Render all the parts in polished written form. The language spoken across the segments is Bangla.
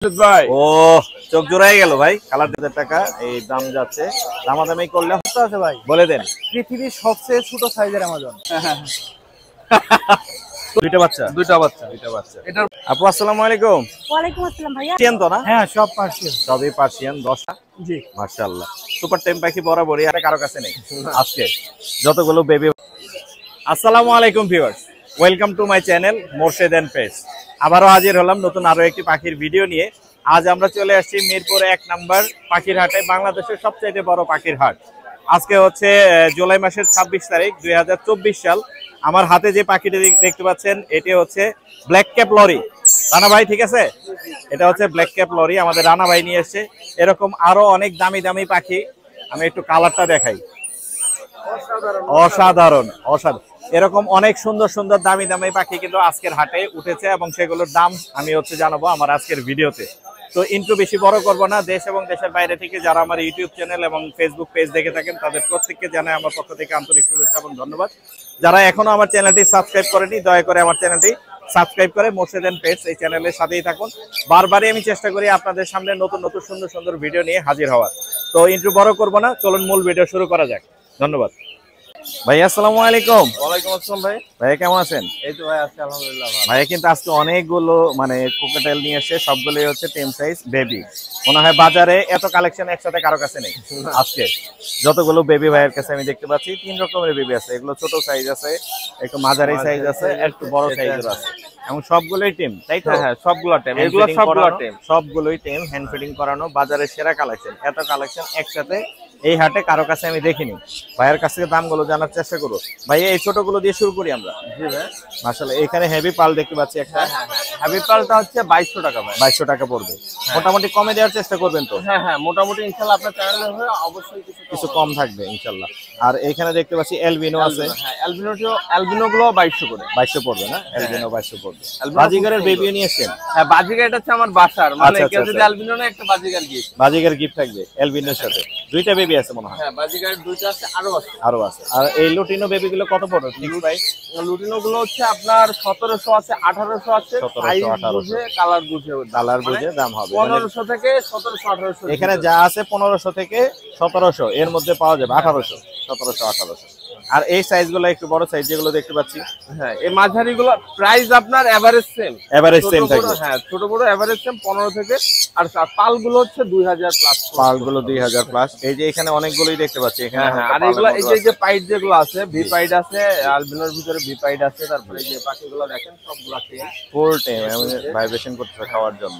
ভাই ও চোখ জোড়াই গেল ভাই। কালার 1000 টাকা এই দাম যাচ্ছে। দামাদামি করলে আছে ভাই, বলে দেন। পৃথিবীর সবচেয়ে ছোট সাইজের অ্যামাজন। দুইটা বাচ্চা এটার আপু আসসালামু আলাইকুম। ওয়ালাইকুম আসসালাম ভাইয়া। পার্সিয়ান তো না? হ্যাঁ, সব পার্সিয়ান। সবই পার্সিয়ান। 10টা জি, মাশাআল্লাহ। সুপার টেম পাখি বরাবরই আর কারো কাছে নেই আজকে যতগুলো বেবি। আসসালামু আলাইকুম viewers, welcome to my channel Morshed and pace. আবারও হাজির হলাম নতুন আরো একটি পাখির ভিডিও নিয়ে। আজ আমরা চলে আসছি মিরপুরে 1 নম্বর পাখির হাটে, বাংলাদেশের সবচেয়ে বড় পাখির হাট। আজকে হচ্ছে জুলাই মাসের 26 তারিখ 2024 সাল। আমার হাতে যে পাখিটি দেখতে পাচ্ছেন এটি হচ্ছে ব্ল্যাক ক্যাপ লরি। রানা ভাই ঠিক আছে? এটা হচ্ছে ব্ল্যাক ক্যাপ লরি, আমাদের রানা ভাই নিয়ে এসেছে। এরকম আরো অনেক দামি দামি পাখি, আমি একটু কালারটা দেখাই। অসাধারণ অসাধারণ, এরকম অনেক সুন্দর সুন্দর দামি দামি পাখি কিন্তু আজকের হাটে উঠেছে এবং সেগুলোর দাম আমি হচ্ছে জানাবো আমার আজকের ভিডিওতে। তো ইন্ট্রো বেশি বড় করব না। দেশ এবং দেশের বাইরে থেকে যারা আমার ইউটিউব চ্যানেল এবং ফেসবুক পেজ দেখে থাকেন তাদের প্রত্যেককে জানাই আমার পক্ষ থেকে আন্তরিক শুভেচ্ছা এবং ধন্যবাদ। যারা এখনো আমার চ্যানেলটি সাবস্ক্রাইব করেনি দয়া করে আমার চ্যানেলটি সাবস্ক্রাইব করে মোরশেদ এন্ড পেজ এই চ্যানেলের সাথেই থাকুন। বারবারই আমি চেষ্টা করি আপনাদের সামনে নতুন নতুন সুন্দর সুন্দর ভিডিও নিয়ে হাজির হওয়ার। তো ইন্ট্রো বড় করব না, চলুন মূল ভিডিও শুরু করা যাক। ধন্যবাদ ভাই। আসসালামু আলাইকুম। ওয়ালাইকুম আসসালাম ভাই। ভাইয়া কেমন আছেন? এই তো ভাই, আছি আলহামদুলিল্লাহ ভালো। ভাইয়া কিন্তু আজকে অনেকগুলো মানে কোকাটেল নিয়ে এসে সবগুলোই হচ্ছে টেম সাইজ বেবি। মনে হয় বাজারে এত কালেকশন একসাথে কারো কাছে নেই। আজকে যতগুলো বেবি ভাইয়ের কাছে আমি দেখতে পাচ্ছি 3 রকমের বেবি আছে। এগুলো ছোট সাইজ আছে, একটু মাঝারি সাইজ আছে, একটু বড় সাইজের আছে এবং সবগুলোই টেম, তাই তো? হ্যাঁ, সবগুলো টেম। এগুলো সবগুলো টেম, সবগুলোই টেম, হ্যান্ড ফিডিং করানো, বাজারের সেরা কালেকশন। এত কালেকশন একসাথে এই হাটে কারো কাছে আমি দেখিনি। ভাইয়ের কাছ থেকে দামগুলো জানার চেষ্টা করবো। ভাই এই ছোটগুলো দিয়ে শুরু করি আমরা। জি ভাই। মাশাআল্লাহ, এখানে হেভি পাল দেখতে পাচ্ছি একটা। হ্যাভি পালটা হচ্ছে 2200 টাকা ভাই। 2200 টাকা পড়বে। মোটামুটি কমে দেওয়ার চেষ্টা করবেন তো? হ্যাঁ হ্যাঁ, মোটামুটি ইনশাআল্লাহ আপনার চ্যানেলে হয়ে অবশ্যই কিছু কম থাকবে ইনশাআল্লাহ। আর এখানে দেখতে পাচ্ছি এলবিনো আছে। হ্যাঁ, অ্যালবিনো গুলো 2200 করে। 2200 পড়বে না? এলবিনো 2200 পড়বে। বাজিগারের বেবিও নিয়ে এসেছেন? হ্যাঁ, বাজিগার এটা হচ্ছে আমার বাসার, মানে আচ্ছা, কেউ আচ্ছা, যদি অ্যালবিনো না একটা বাজিগার গিফট। বাজিগার গিফট থাকবে এলবিনোর সাথে। দুইটা বেবি আছে মনে হয়। হ্যাঁ, বাজিগার দুইটা আছে, আরো আছে। আরো আছে। আর এই লুটিনো বেবিগুলো কত পড়বে ঠিক ভাই? লুটিনো গুলো হচ্ছে আপনার 1700 আছে, 1800 আছে, 1700, সাইজ 1800 বুঝে কালার বুঝে কালার বুঝে দাম হবে। 1500 থেকে 1700 1800। এখানে যা আছে 1500 থেকে 1700 এর মধ্যে পাওয়া যাবে। 1800, 1700, 1800। আর এই সাইজগুলো একটু বড় সাইজ যেগুলো দেখতে পাচ্ছি। হ্যাঁ, এই মাঝারি গুলো প্রাইস আপনার এভারেজ সেম। এভারেজ সেম থাকবে। হ্যাঁ, ছোট বড় এভারেজ সেম 15 থেকে। আর পাল গুলো হচ্ছে 2000 প্লাস। পাল গুলো 2000 প্লাস। এই যে এখানে অনেকগুলোই দেখতে পাচ্ছি এখানে। হ্যাঁ, আর এগুলো এই যে পাইড যেগুলো আছে, ভি পাইড আছে, আলবিনোর ভিতরে ভি পাইড আছে। তারপরে এই যে পাখিগুলো দেখেন সবগুলো আছে ফুল টাইম ভাইব্রেশন করতে খাওয়ার জন্য।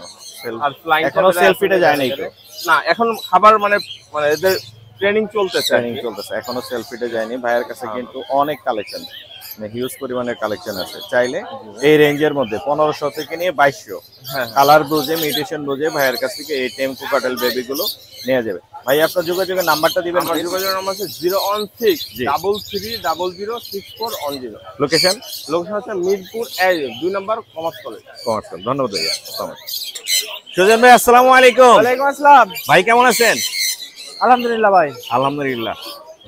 আর ফ্লাইং এখনো সেলফিটে যায় নাই তো? না, এখন খাবার মানে এদের ট্রেনিং চলতেছে। এখনো সেলফিটে যায়নি। ভাইয়ের কাছে কিন্তু অনেক কালেকশন, মানে হিউজ পরিমাণের কালেকশন আছে। চাইলে এই রেঞ্জের মধ্যে 1500 থেকে নিয়ে 2200 কালার বুঝে মিউটেশন বুঝে ভাইয়ের কাছ থেকে এই টেম কোকাটেল বেবি গুলো নেওয়া যাবে। ভাই আপনার যোগাযোগের নাম্বারটা দিবেন? আমার যোগাযোগের নাম্বার আছে 016333410। লোকেশন হচ্ছে মিরপুর 2 নম্বর কমার্স কলেজ। ধন্যবাদ ভাইয়া। সুজন ভাই আসসালামু আলাইকুম। ওয়ালাইকুম আসসালাম ভাই কেমন আছেন? আলহামদুলিল্লাহ ভাই। আলহামদুলিল্লাহ।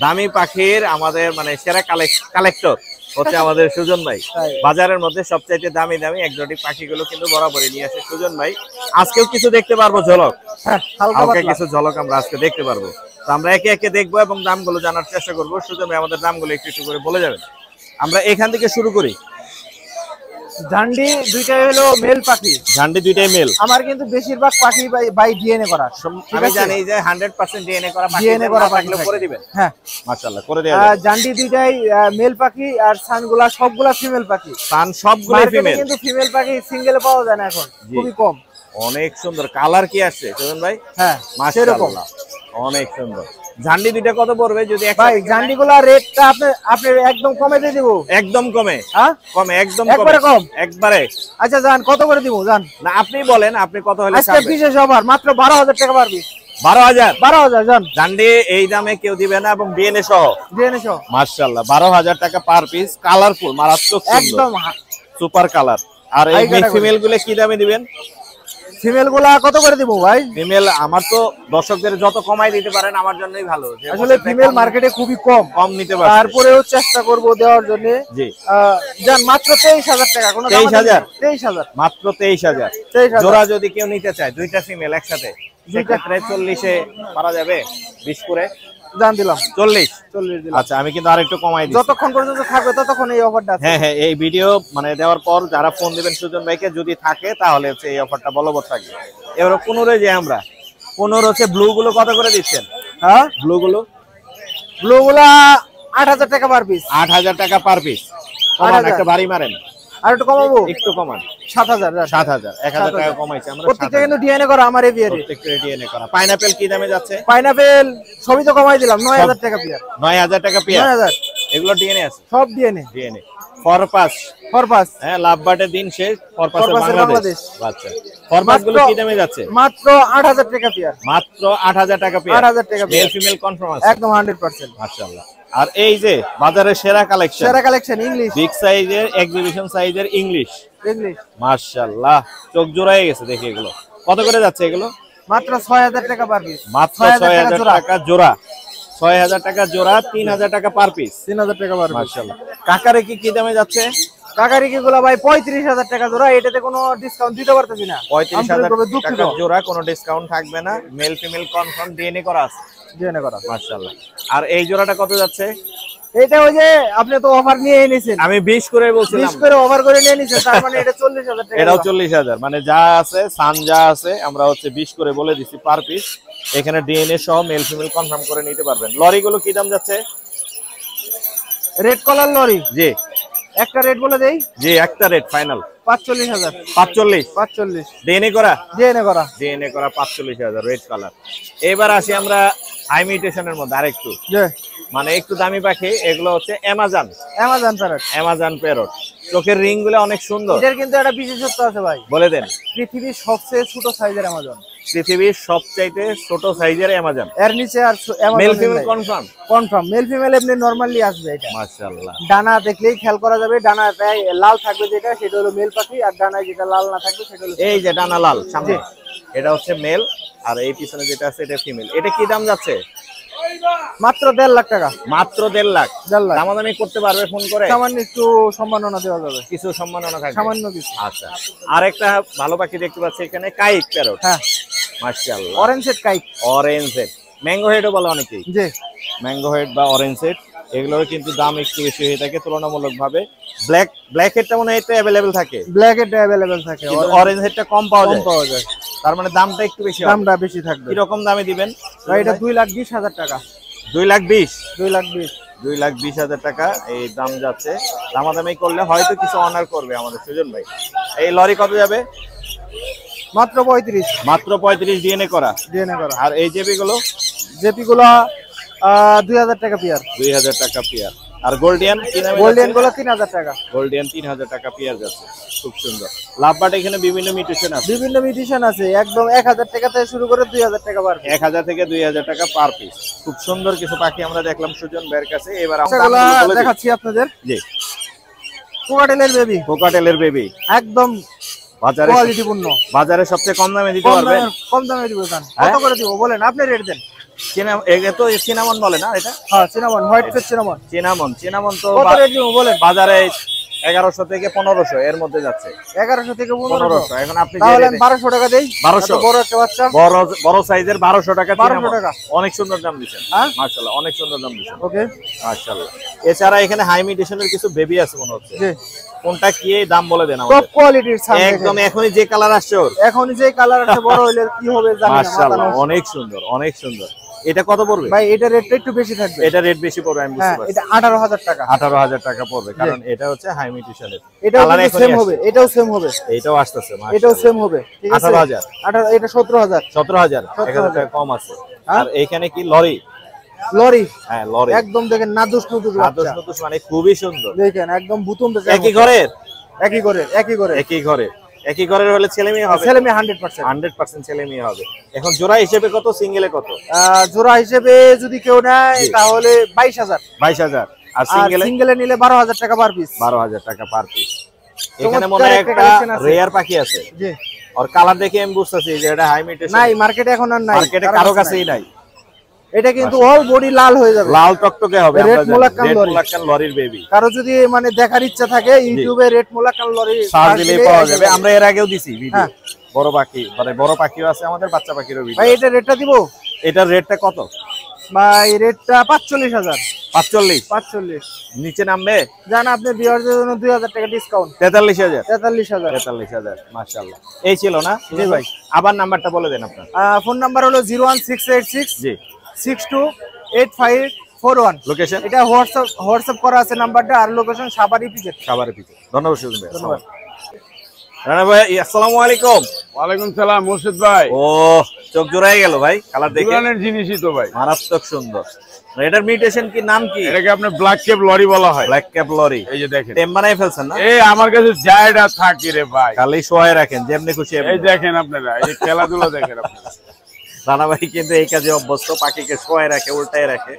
দামি পাখির আমাদের মানে সেরা কালেক্টর হচ্ছে আমাদের সুজন ভাই। বাজারের মধ্যে সবচাইতে দামি দামি এক্সোটিক পাখিগুলো কিন্তু বরাবরই নিয়ে আসে সুজন ভাই। আজকেও কিছু দেখতে পারবো ঝলক, হালকা কিছু ঝলক আমরা আজকে দেখতে পারবো। তো আমরা একে একে দেখবো এবং দামগুলো জানার চেষ্টা করবো। সুজন ভাই আমাদের দামগুলো একটু একটু করে বলে যাবেন। আমরা এখান থেকে শুরু করি। ঝান্ডি দুইটাই হলো মেল পাখি। ঝান্ডি দুইটাই মেল। আমার কিন্তু বেশিরভাগ পাখি বাই ডিএনএ করা। আমি জানি যে 100% ডিএনএ করা পাখি করে দিবেন। হ্যাঁ, মাশাআল্লাহ করে দেয়া যাবে। ঝান্ডি দুইটাই মেল পাখি আর সানগুলা সবগুলা ফিমেল পাখি। সান সবগুলাই ফিমেল, কিন্তু ফিমেল পাখি সিঙ্গেল পাওয়া যায় না এখন, খুবই কম। অনেক সুন্দর কালার কি আসছে সুজন ভাই? হ্যাঁ, মাশাআল্লাহ অনেক সুন্দর। ঝান্ডি দুইটা কত পড়বে যদি ভাই? ঝান্ডিগুলা রেটটা আপনি একদম কমে দিয়ে দিব। একদম কমে? হ্যাঁ, কমে একদম একবারে কম একবারে। আচ্ছা জান, কত করে দিব জান? না আপনি বলেন, আপনি কত হলে আজকে বিশেষ অফার মাত্র 12000 টাকা পারবি। 12000 জান। ঝান্ডি এই দামে কেউ দিবে না এবং ডিএনএ সহ। মাশাআল্লাহ 12000 টাকা পার পিস। কালারফুল মারাত্মক সুন্দর, একদম সুপার কালার। আর এই ফিমেল গুলো কি দামে দিবেন? ফিমেল গুলা কত করে দিব ভাই? ফিমেল আমার তো দর্শকদের যত কমাই দিতে পারেন আমার জন্যই ভালো। আসলে ফিমেল মার্কেটে খুবই কম নিতে পারবে, তারপরেও চেষ্টা করব দেওয়ার জন্য। জি জান মাত্র 23000 টাকা। কোনো 23000 মাত্র 23000 জোড়া যদি কেউ নিতে চায় দুইটা ফিমেল একসাথে সেক্ষেত্রে 40-এ পারা যাবে 20 করে জান দিলাম 40 দিলাম। আচ্ছা আমি কিন্তু আরেকটু কমাই দিই, যতক্ষণ পর্যন্ত থাকবে ততক্ষণ এই অফারটা আছে। হ্যাঁ এই ভিডিও মানে দেওয়ার পর যারা ফোন দিবেন সুজন ভাইকে যদি থাকে তাহলে হচ্ছে এই অফারটা বলবৎ থাকবে। এবার 15 যে আমরা 15 হচ্ছে ব্লু গুলো কত করে দিচ্ছেন? হ্যাঁ ব্লু গুলো 8000 টাকা পার পিস। 8000 টাকা পার পিস। কমান একটা বাড়ি মারেন, আর একটু কমাবো, একটু কমান 7000 1000 টাকা কমাইছে আমরা। প্রত্যেকটা কিন্তু ডিএনএ করা আমার এভিয়ারে, প্রত্যেকটা ডিএনএ করা। পাইনাপল কি দামে যাচ্ছে? পাইনাপল সবই তো কমাই দিলাম 9000 টাকা পিয়ার। 9000 টাকা পিয়ার, 9000 এগুলো ডিএনএ আছে, সব ডিএনএ। ফরপাস হ্যাঁ লাভ বাটের দিন শেষ। ফরপাসের বাংলাদেশ। আচ্ছা ফরপাস গুলো কি দামে যাচ্ছে? মাত্র 8000 টাকা পিয়ার। মাত্র 8000 টাকা পিয়ার। 8000 টাকা মেল ফিমেল কনফার্ম আছে একদম 100%। মাশাআল্লাহ। আর এই যে বাজারের সেরা কালেকশন ইংলিশ বিগ সাইজের এক্সিবিশন সাইজের ইংলিশ ইংলিশ মাশাআল্লাহ, চোখ জোড়ায় গেছে দেখি। এগুলো কত করে যাচ্ছে? এগুলো মাত্র 6000 টাকা পার পিস। মাত্র 6000 টাকা জোড়া। 6000 টাকা জোড়া, 3000 টাকা পার পিস। 3000 টাকা পার পিস। মাশাআল্লাহ। কাকারে কি দামে যাচ্ছে? কাকারিকি গুলো ভাই 35000 টাকা জোড়া। এটাতে কোনো ডিসকাউন্ট দিতে পারতেছি না। 35000 টাকা জোড়া, কোনো ডিসকাউন্ট থাকবে না। মেল ফিমেল কনফার্ম ডিএনএ করা আছে, ডিএনএ করা। মাশাআল্লাহ। আর এই জোড়াটা কত যাচ্ছে? এটা ওই যে আপনি তো অফার নিয়ে এনেছেন, আমি 20 করে বলছিলাম, 20 করে অফার করে নিয়ে নিছেন, তার মানে এটা 40000 টাকা। এটাও 40000, মানে যা আছে সান যা আছে আমরা হচ্ছে 20 করে বলে দিছি পার পিস। এখানে ডিএনএ সহ মেল ফিমেল কনফার্ম করে নিতে পারবেন। লরি গুলো কি দাম যাচ্ছে? রেড কলার লরি, জি একটা রেট বলে দেই। জি একটা রেট ফাইনাল 45000। 45 ডিএনএ করা, ডিএনএ করা 45000 রেড কালার। এবার আসি আমরা হাই মিউটেশনের মধ্যে আরেকটু, জি মানে একটু দামি পাখি। এগুলো হচ্ছে অ্যামাজন প্যারট। চোখের রিং গুলো অনেক সুন্দর। এটার কিন্তু একটা বিশেষত্ব আছে ভাই, বলে দেন। পৃথিবীর সবচেয়ে ছোট সাইজের অ্যামাজন। পৃথিবীর সবচাইতে ছোট সাইজের অ্যামাজন। এর নিচে আর male female confirm male female এমনি নরমালি আসবে। এটা মাশাআল্লাহ। ডানা দেখলেই খেয়াল করা যাবে, ডানাটায় লাল থাকবে যেটা সেটা হলো মেল পাখি, আর ডানায় যেটা লাল না থাকবে সেটা হলো এই যে ডানা লাল সামনে, এটা হচ্ছে মেল, আর এই পিছনে যেটা আছে এটা ফিমেল। এটা কি দাম যাচ্ছে? মাত্র 1.5 লাখ টাকা। মাত্র 1.5 লাখ। 1.5 লাখ দামাদামি করতে পারবে ফোন করে? সামান্য একটু সম্মাননা দেওয়া যাবে, কিছু সম্মাননা থাকবে, সামান্য কিছু। আচ্ছা আরেকটা ভালো পাখি দেখতে পাচ্ছি এখানে, কাইক প্যারট। হ্যাঁ মাশাআল্লাহ। Orange head কাইক, orange head, mango হেডও বলে অনেকেই। জি ম্যাঙ্গো হেড বা অরেঞ্জ হেড, এগুলোর কিন্তু দাম একটু বেশি হয়ে থাকে তুলনামূলকভাবে। ব্ল্যাক হেডটা মনে হয় একটু অ্যাভেলেবেল থাকে, ব্ল্যাক হেড अवेलेबल থাকে, অরেঞ্জ হেডটা কম পাওয়া যায়। তার মানে দামটা একটু বেশি, দামটা বেশি থাকবে। কি রকম দামে দিবেন? এটা 2,20,000 টাকা। 2,20,000 2,20,000 2,20,000 টাকা এই দাম যাচ্ছে। দামাদামি করলে হয়তো কিছু অনার করবে আমাদের সুজন ভাই। এই লরি কত যাবে? মাত্র 35। মাত্র 35 ডিএনএ করা। আর এই জেপি গুলো 2000 টাকা পেয়ার। 2000 টাকা পেয়ার। আর গোল্ডিয়ান কি দামে? গোল্ডিয়ান গুলো 3000 টাকা। গোল্ডিয়ান 3000 টাকা পেয়ার যাচ্ছে, খুব সুন্দর। লাভবাট এখানে বিভিন্ন মিউটেশন আছে, একদম 1000 টাকা থেকে শুরু করে 2000 টাকা পার পিস। 1000 থেকে 2000 টাকা পার পিস। খুব সুন্দর কিছু পাখি আমরা দেখলাম সুজন ভাইয়ের কাছে। এবার আমরা দেখাচ্ছি আপনাদের। জি কোকাটেলের বেবি একদম বাজারে কোয়ালিটিপূর্ণ, বাজারে সবচেয়ে কম দামে দিতে পারবেন? কম দামে দিব। কত করে দিব বলেন, আপনি রেট দেন। সিনামন বলে না এটা? হ্যাঁ সিনামন, হোয়াইট ফেস সিনামন তো কত রেট দিব বলেন? বাজারে 1100 থেকে 1500 এর মধ্যে যাচ্ছে। 1100 থেকে 1500। এখন আপনি তাহলে 1200 টাকা দেই। 1200 বড় একটা বাচ্চা, বড় সাইজের 1200 টাকা। 1200 টাকা অনেক সুন্দর দাম দিবেন। হ্যাঁ মাশাআল্লাহ, অনেক সুন্দর দাম দিবেন। ওকে মাশাআল্লাহ। এছাড়া এখানে হাই মিউটেশনের কিছু বেবি আছে মনে হচ্ছে। জি কোনটা কি এই দাম বলে দেন আমাদের। টপ কোয়ালিটির সামনে একদম এখনই যে কালার আসছে ওর, এখনই যে কালার আসছে, বড় হইলে কি হবে জানি না। মাশাআল্লাহ অনেক সুন্দর, অনেক সুন্দর। এটা কত পড়বে ভাই? এটা রেটটা একটু বেশি থাকবে। এটা রেট বেশি পড়বে, আমি বুঝতে পারছি। এটা 18000 টাকা। 18000 টাকা পড়বে, কারণ এটা হচ্ছে হাই মিউটেশনের। এটাও সেম হবে, এটাও সেম হবে, এটাও আসতেছে, এটাও সেম হবে। ঠিক আছে 18000। এটা 17000 1000 টাকা কম আছে। আর এখানে কি লরি? হ্যাঁ লরি, একদম দেখেন নাদুস নুদুস বাচ্চা, মানে খুবই সুন্দর। দেখেন একদম বুতুম বেচা। একই ঘরের একই ঘরের হলে ছেলে মেয়ে হবে? ছেলে মেয়ে 100% ছেলে মেয়ে হবে। এখন জোড়া হিসেবে কত, সিঙ্গেলে কত? জোড়া হিসেবে যদি কেউ নেয় তাহলে 22000। আর সিঙ্গেলে নিলে 12000 টাকা পার পিস। 12000 টাকা পার পিস। এখানে মনে হয় একটা রেয়ার পাখি আছে। জি আর কালার দেখে আমি বুঝতেছি যে এটা হাই মিউটেশন নাই, মার্কেটে এখন আর নাই, মার্কেটে কারো কাছেই নাই। এটা কিন্তু অল বডি লাল হয়ে যাবে, লাল টকটকে হবে। রেড আমরা মোলাক্কান রেড লরি। মোলাক্কান লরির বেবি কারো যদি মানে দেখার ইচ্ছা থাকে ইউটিউবে রেড মোলাক্কান লরি সার্চ দিলেই পাওয়া যাবে। আমরা এর আগেও দিছি ভিডিও। হ্যাঁ। বড় পাখি মানে বড় পাখিও আছে আমাদের, বাচ্চা পাখিরও ভিডিও। ভাই এটা রেটটা দিব? এটার রেটটা কত ভাই রেটটা 45,000। 45 নিচে নামবে? জান আপনি ভিউয়ারদের জন্য 2000 টাকা ডিসকাউন্ট। 43,000 43,000। 43,000 মাশাআল্লাহ। এই ছিল না? জি ভাই। আবার নাম্বারটা বলে দেন আপনার। ফোন নাম্বার হলো 01686 জি 628541। লোকেশন? এটা হোয়াটসঅ্যাপ করা আছে নাম্বারটা, আর লোকেশন সাভার ইপিজেড। খাবারের পিছে। ধন্যবাদ সুজন ভাই। ধন্যবাদ। রানা ভাই আসসালামু আলাইকুম। ওয়ালাইকুম সালাম মুর্শিদ ভাই। ও চোখ জোড়াই গেল ভাই কালার দেখে। পুরানের জিনিসই তো ভাই, মারাত্মক সুন্দর। এটার মিউটেশন কি, নাম কি? এটাকে আপনার ব্ল্যাক ক্যাপ লরি বলা হয়। Black cap lory. এই যে দেখেন, টেম বানাই ফেলছেন না? এই আমার কাছে জায়গা থাকে রে ভাই, খালি শোয়ায় রাখেন যেমনি খুশি এই দেখেন আপনারা, এই খেলাধুলা দেখেন আপনারা। রানা ভাই কিন্তু এই কাজে অভ্যস্ত, পাখিকে শোয়ায় রাখে, উল্টায় রাখে,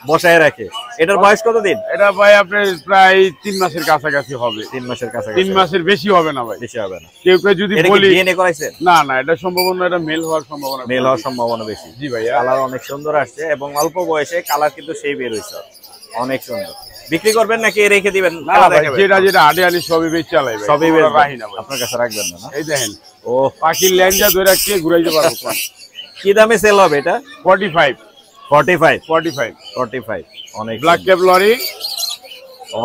বসায় রাখে। এটার বয়স কতদিন? এটা ভাই আপনার প্রায় 3 মাসের কাছাকাছি হবে। 3 মাসের কাছে। 3 মাসের বেশি হবে না ভাই, বেশি হবে না। কেউ কেউ যদি এটা কি বলি ডিএনএ করাইছেন? না না, এটা সম্ভাবনা, এটা মেল হওয়ার সম্ভাবনা, মেল হওয়ার সম্ভাবনা বেশি। জি ভাইয়া। কালার অনেক সুন্দর আসছে এবং অল্প বয়সে কালার কিন্তু সেই বের হইছে, অনেক সুন্দর। বিক্রি করবেন নাকি রেখে দিবেন? না ভাই, যেটা যেটা আড়ে আড়ি সবই বেচ চালাই ভাই, সবই কোনো রাহি বেচবেন, না ভাই। আপনার কাছে রাখবেন না? এই দেখেন, ও পাখির ল্যাঞ্জা ধরে কে ঘুরাইতে পারবো কোন? কি দামে সেল হবে এটা? 45 45 অনেক ব্ল্যাক সুন্দর। ক্যাপ লরি,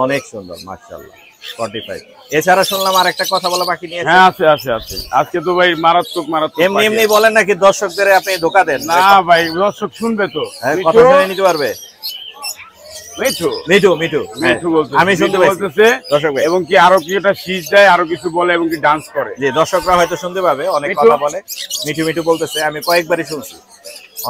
অনেক সুন্দর মাশাআল্লাহ। 45। এছাড়া শুনলাম আর একটা কথা বলা বাকি নিয়ে। হ্যাঁ আছে আছে আছে। আজকে তো ভাই মারাত্মক এমনি পাখি এমনি আছে। বলেন নাকি দর্শকদের আপনি ধোকা দেন? না ভাই, দর্শক শুনবে তো। হ্যাঁ, মিঠু, কথা শুনে নিতে পারবে। মিঠু মিঠু মিঠু বলতেছে, আমি শুনতে মিঠু পাইছি। বলতেছে, দর্শক ভাই, এবং কি আরো কি এটা শীষ দেয়, আরো কিছু বলে এবং কি ডান্স করে। যে দর্শকরা হয়তো শুনতে পাবে, অনেক মিঠু। কথা বলে। মিঠু বলতেছে, আমি কয়েকবারই শুনছি,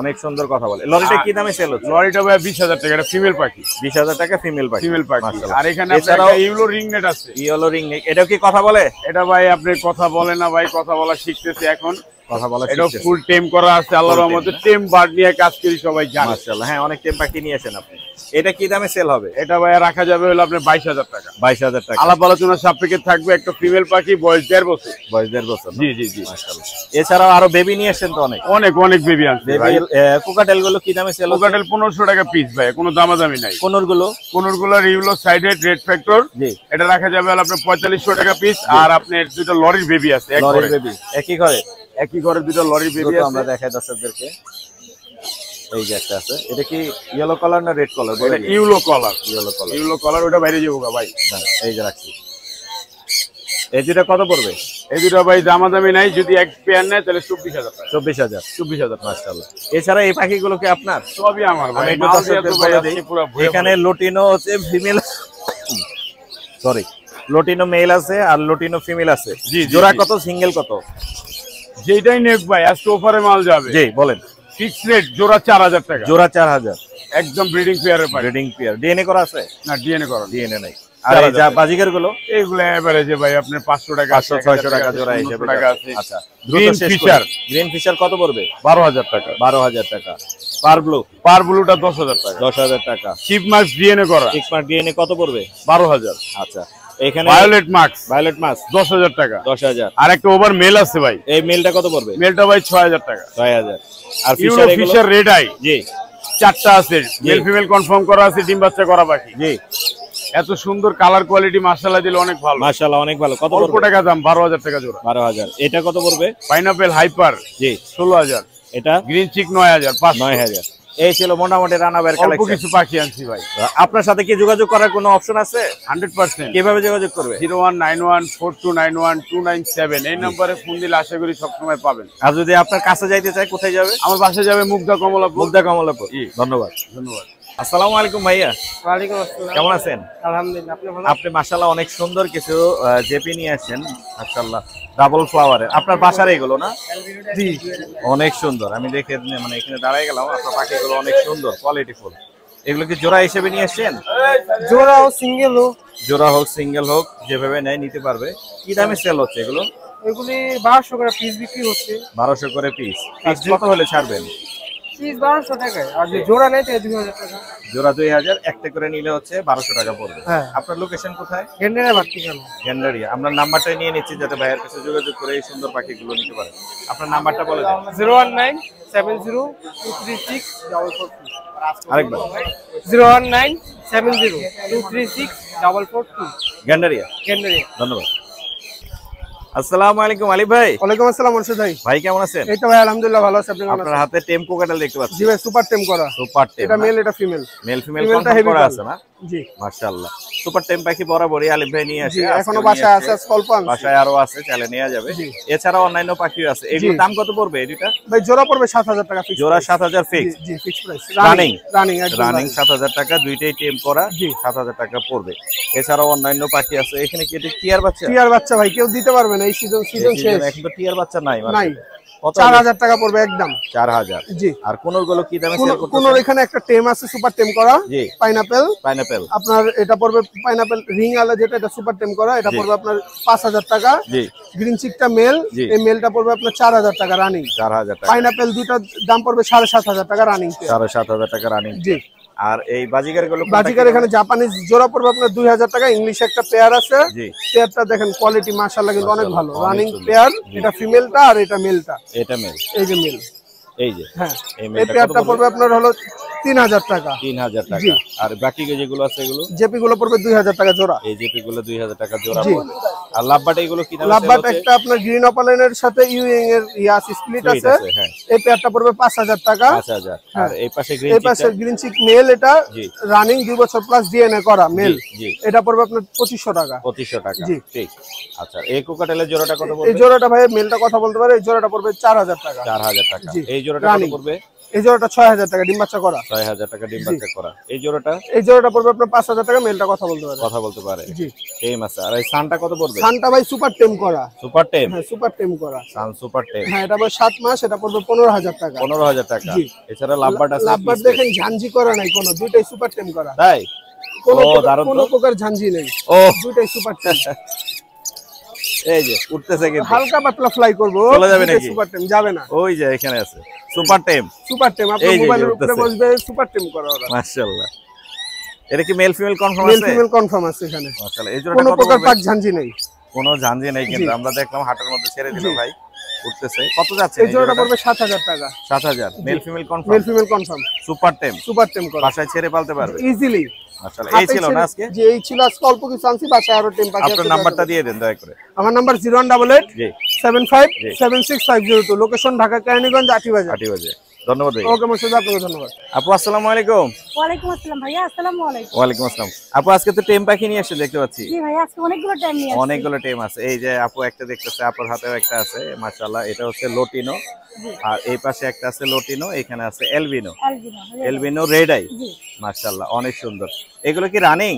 অনেক সুন্দর কথা বলে। লরিটা কি দামে সেল হচ্ছে? লরিটা ভাই 20,000 টাকা, এটা ফিমেল পাখি। 20,000 টাকা ফিমেল পাখি। ফিমেল পাখি। মাশাআল্লাহ। আর এখানে এছাড়াও আপনার ইউলো রিং নেট আছে। ইয়েলো রিং নেক, এটাও কি কথা বলে? এটা ভাই আপনি কথা বলে না ভাই, কথা বলা শিখতেছে এখন। কথা বলা এটা শিখতেছে। ফুল টেম করা আছে, আল্লাহর Full রহমতে। tame, টেম বার্ড নিয়ে কাজ করি সবাই জানে। মাশাআল্লাহ। হ্যাঁ, অনেক টেম পাখি নিয়ে আসেন আপনি। এটা কি দামে সেল হবে? এটা ভাই রাখা যাবে হলো আপনার 22,000 টাকা। 22,000 টাকা। আলাপ আলোচনা সাপেক্ষে থাকবে। একটা ফিমেল পাখি, বয়স 1.5 বছর। বয়স 1.5 বছর। জি জি জি। মাশাআল্লাহ। এছাড়াও আরো বেবি নিয়ে আসেন তো অনেক। অনেক অনেক বেবি আছে ভাই। বেবি কোকাটেল গুলো কি দামে সেল হচ্ছে? কোকাটেল 1500 টাকা পিস ভাই, কোনো দামাদামি নাই। কোনর গুলো? কোনরগুলো রিউলো সাইডেড রেড ফ্যাক্টর, জি। এটা রাখা যাবে হলো আপনার 4500 টাকা পিস। আর আপনার দুটো লরির বেবি আছে, এক লরির ঘরে। বেবি একই ঘরে? একই ঘরে দুটো লরির বেবি দুটো আছে। আমরা দেখাই দর্শকদেরকে। এই যে একটা আছে, এটা কি ইয়েলো কালার না রেড কালার? এটা yellow colour. Yellow colour. Yellow colour, ওটা বাইরে যাবো গা ভাই। এই যে রাখছি। এই দুটো কত পড়বে? এই দুটো ভাই দামাদামি নাই, যদি এক পেয়ার নেয় তাহলে 24,000 টাকা। 24,000। 24,000 টাকা। মাশাআল্লাহ। এছাড়া এই পাখিগুলো কি আপনার? সবই আমার ভাই। আমি একটু মাল দর্শকদের দিয়ে তো বলে ভাই দিই, আজকে পুরো ভরে এখানে লুটিনো হচ্ছে ফিমেল, সরি, লুটিনো মেল আছে আর লুটিনো ফিমেল আছে। জি, জি, জোড়া জি। কত, সিঙ্গেল কত? যেটাই নেক ভাই আজকে অফারে মাল যাবে। জি বলেন। ফিক্স রেট জোড়া 4,000 টাকা। জোড়া 4,000। একদম ব্রিডিং পেয়ারের পাখি। Breeding pair. ডিএনএ করা আছে? না ডিএনএ করা। ডিএনএ নাই। আর এই যা বাজিকার গুলো, এইগুলো এভারেজে ভাই আপনার 500 টাকা, 500-600 টাকা জোড়া হিসেবে 500 টাকা আছে। আচ্ছা, গ্রিন ফিশার, গ্রিন ফিশার কত পড়বে? 12,000 টাকা। 12,000 টাকা। পার ব্লু, পার ব্লুটা 10,000 টাকা। 10,000 টাকা। চিপ মাস্ক ডিএনএ করা, সিক্স মার্ক ডিএনএ কত পড়বে? 12,000। আচ্ছা, এখানে ভায়োলেট মাস্ক ভায়োলেট মাছ 10,000 টাকা। 10,000। আর একটা ওভার মেল আছে ভাই, এই মেলটা কত পড়বে? মেলটা ভাই 6,000 টাকা। 6,000। আর euro Fischer, Fischer red eye জি 4টা আছে, মেল ফিমেল কনফার্ম করা আছে, ডিম বাচ্চা করা পাখি। জি, এত সুন্দর কালার কোয়ালিটি, মাশাআল্লাহ দিলে অনেক ভালো। মাশাআল্লাহ অনেক ভালো। কত অল্প পড়বে? টাকা দাম, 12,000 টাকা জোড়া। 12,000। এটা কত পড়বে? পাইনাপেল হাইপার জি 16,000। এটা গ্রিন চিক 9,000। 9,000। এই ছিল মোটামুটি রানাবের অল্প কালেকশন। কিছু পাখি আনছি ভাই। আপনার সাথে কি যোগাযোগ করার কোনো অপশন আছে? 100%। কিভাবে যোগাযোগ করবে? 01914291 এই নম্বরে ফোন দিলে আশা করি সবসময় পাবেন। আর যদি আপনার কাছে যাইতে চায় কোথায় যাবে? আমার বাসায় যাবে মুগদা কমলাপুর। মুগদা কমলাপুর। জি। ধন্যবাদ। ধন্যবাদ। আসসালামু আলাইকুম ভাইয়া, ওয়ালাইকুম আসসালাম। কেমন আছেন? আলহামদুলিল্লাহ, আপনি ভালো? আপনি মাশাআল্লাহ অনেক সুন্দর কিছু জেপি নিয়ে আসছেন, মাশাআল্লাহ ডাবল ফ্লাওয়ারের। আপনার বাসার এগুলো না? জি। অনেক সুন্দর। আমি দেখে মানে এখানে দাঁড়ায় গেলাম, আপনার পাখিগুলো অনেক সুন্দর, কোয়ালিটিফুল। এগুলো কি জোড়া হিসেবে নিয়ে আসছেন? জোড়া ও সিঙ্গেল হোক, জোড়া হোক সিঙ্গেল হোক যেভাবে নেয় নিতে পারবে। কি দামে সেল হচ্ছে এগুলো? এগুলি 1200 করে পিস বিক্রি হচ্ছে। 1200 করে পিস। পিস কত হলে ছাড়বেন? পিস 1200 টাকা আর যে জোড়া নেয় 2000 টাকা। জোড়া 2000, একটা করে নিলে হচ্ছে 1200 টাকা পড়বে। হ্যাঁ। আপনার লোকেশন কোথায়? গেন্ডারে বাড়তি কেন? গেন্ডারিয়া। আমরা নাম্বারটা নিয়ে নিচ্ছি যাতে ভাইয়ের কাছে যোগাযোগ করে এই সুন্দর পাখিগুলো নিতে পারেন। আপনার নাম্বারটা বলে দেন। 01970236442। আরেকবার। 01970236442। গেন্ডারিয়া। গেন্ডারিয়া। ধন্যবাদ। আসসালামু আলাইকুম আলিফ ভাই। ওয়ালাইকুম আসসালাম মুর্শিদ ভাই। ভাই কেমন আছেন? এই তো ভাই আলহামদুলিল্লাহ ভালো আছি, আপনি কেমন আপনার আছেন? হাতে টেম কোকাটেল দেখতে পাচ্ছি। জি ভাই সুপার টেম করা। সুপার টেম। এটা মেল এটা ফিমেল। মেল ফিমেল ফিমেলটা কনফার্ম হেভি করা করা আছে না? জি মাশাআল্লাহ। সুপার টেম পাখি বরাবরই আলিফ ভাই নিয়ে আসে। জি আজকেও এখনো নিয়ে বাসায় আছে, আসছে। স্কল্প আছে। বাসায় আরো আছে, চাইলে নেওয়া যাবে। জি। এছাড়াও অন্যান্য পাখিও আছে। এগুলোর জি। দাম কত পড়বে এটা? ভাই জোড়া পড়বে 7000 টাকা ফিক্স। জোড়া 7000 ফিক্স। জি ফিক্স প্রাইস। রানিং রানিং একদম রানিং 7000 টাকা, দুইটাই টেম করা। জি। 7000 টাকা পড়বে। এছাড়াও অন্যান্য পাখি আছে। এখানে কি এটা টিয়ার বাচ্চা? টিয়ার বাচ্চা ভাই কেউ দিতে পারবে না, এই সিজন এই শেষ। season এখন তো টিয়ার বাচ্চা নাই নাই। মার্কেটে। কত? 4000 টাকা পড়বে একদম। 4000। জি। আর কোনগুলো কি দামে সেল কোন করতেছেন? এখানে একটা টেম আছে সুপার টেম করা। জি। পাইনাপেল। পাইনাপেল। আপনার এটা পড়বে পাইনাপেল রিং আলা, যেটা এটা সুপার টেম করা, এটা জি। পড়বে আপনার 5000 টাকা। জি। গ্রিন চিকটা মেল, জি। এই মেলটা পড়বে আপনার 4000 টাকা রানিং। 4000 টাকা। পাইনাপেল দুইটা দাম পড়বে 7500 টাকা রানিং। 7500 টাকা রানিং। জি। আর এই বাজিগার গুলো বাজিকার এখানে জাপানিজ জোড়া পড়বে আপনার 2000 টাকা। ইংলিশ একটা পেয়ার আছে। জি। পেয়ারটা দেখেন কোয়ালিটি মাশাআল্লাহ কিন্তু অনেক ভালো। মাশাআল্লাহ, রানিং অনেক সুন্দর। পেয়ার। জি। এটা ফিমেলটা আর এটা মেলটা। এটা মেল। এই যে মেল। এই যে। হ্যাঁ। এই এই মেলটা পেয়ারটা কত পড়বে আপনার হলো 3000 টাকা। 3000 জি। টাকা। আর বাকি যেগুলো আছে এগুলো? জেপি গুলো পড়বে 2000 টাকা জোড়া। এই জেপি গুলো 2000 টাকা জোড়া জি। পড়বে। আর লাভবাট এগুলো কি দামে সেল লাভবাট হচ্ছে? একটা আপনার গ্রিন অপালাইনের সাথে ইউইং এর ইয়াস স্প্লিট Split আছে। আছে, হ্যাঁ। এই পেয়ারটা পড়বে 5000 টাকা। 5000। হ্যাঁ। আর এই পাশে এই গ্রিন পাশে চিকটা? গ্রিন চিক মেল, এটা জি। রানিং 2 বছর প্লাস ডিএনএ করা মেল। জি। এটা পড়বে আপনার 2500 টাকা। 2500 টাকা। জি। ঠিক। আচ্ছা, এই কোকাটেলের জোড়াটা কত এই পড়বে? জোড়াটা ভাই মেলটা কথা বলতে পারে, এই জোড়াটা পড়বে 4000 টাকা। 4000 টাকা। জি। এই জোড়াটা কত Running। পড়বে? এই জোড়াটা 6000 টাকা ডিম বাচ্চা করা। 6000 টাকা ডিম বাচ্চা করা। এই জোড়াটা এই জোড়াটা পড়বে আপনার 5000 টাকা, মেলটা কথা বলতে পারে। কথা বলতে পারে। জি। টেম আছে। আর এই সানটা কত পড়বে? সানটা ভাই সুপার টেম করা। সুপার টেম। হ্যাঁ সুপার টেম করা। সান সুপার টেম। হ্যাঁ এটা পড়বে 7 মাস, এটা পড়বে 15000 টাকা। 15000 টাকা। জি। এছাড়া লাভবাট আছে। লাভবাট দেখেন ঝাঞ্জি করা নাই কোনো, দুইটাই সুপার টেম করা। তাই? কোনো ও, দারুণ তো। কোনো প্রকার ঝাঞ্জি নেই, ও, দুইটাই সুপার টেম। এই যে উঠতেছে কিন্তু। হালকা পাতলা ফ্লাই করবো, চলে যাবে নাকি? সুপার টেম যাবে না। ওই যে এখানে আছে সুপার টেম। সুপার টেম আপনার এই যে মোবাইলের উপরে উঠতেছে। বসবে, সুপার টেম করা ওরা। মাশাআল্লাহ। এটা কি মেল ফিমেল কনফার্ম মেল আছে? ফিমেল কনফার্ম আছে এখানে, মাশাআল্লাহ। এই জোড়াটা কোনো কত প্রকার পড়বে? পাক ঝাঞ্জি নেই। কোনো ঝাঞ্জি নেই কিন্তু। জি। আমরা দেখলাম হাটের মধ্যে ছেড়ে দিল জি। ভাই। উঠতেছে। কত যাচ্ছে এই জোড়াটা পড়বে 7000 টাকা। 7000। Male female male confirm. Female confirm, super টেম। সুপার টেম করা। বাসায় ছেড়ে পালতে পারবে। ইজিলি। মাশাআল্লাহ। এই ছিল না আজকে? যে এই ছিল আজকে, অল্প কিছু আনছি, বাসায় আরো টেম পাখি আপনার আছে। নাম্বারটা দিয়ে দেন দয়া করে। আমার নাম্বার 018 জি। 75 জি। 76502। লোকেশন ঢাকা কেরানীগঞ্জ আটিবাজার। 8 বাজে। ধন্যবাদ ভাই। ওকে মোর্শেদ, আপনাকে ধন্যবাদ। আপু আসসালামু আলাইকুম। ওয়ালাইকুম আসসালাম ভাইয়া, আসসালামু আলাইকুম। ওয়ালাইকুম আসসালাম। আপু আজকে তো টেম পাখি নিয়ে এসে দেখতে পাচ্ছি। জি ভাইয়া, আজকে অনেকগুলো টাইম নিয়ে আসছি। অনেকগুলো টেম আছে। এই যে আপু একটা দেখতেছে, আপুর হাতেও একটা আছে। মাশাআল্লাহ। এটা হচ্ছে লোটিনো। জি। আর এই পাশে একটা আছে লোটিনো, এখানে আছে albino. Albino, red. Albino red eye. জি। মাশাআল্লাহ, অনেক সুন্দর। এগুলো কি রানিং?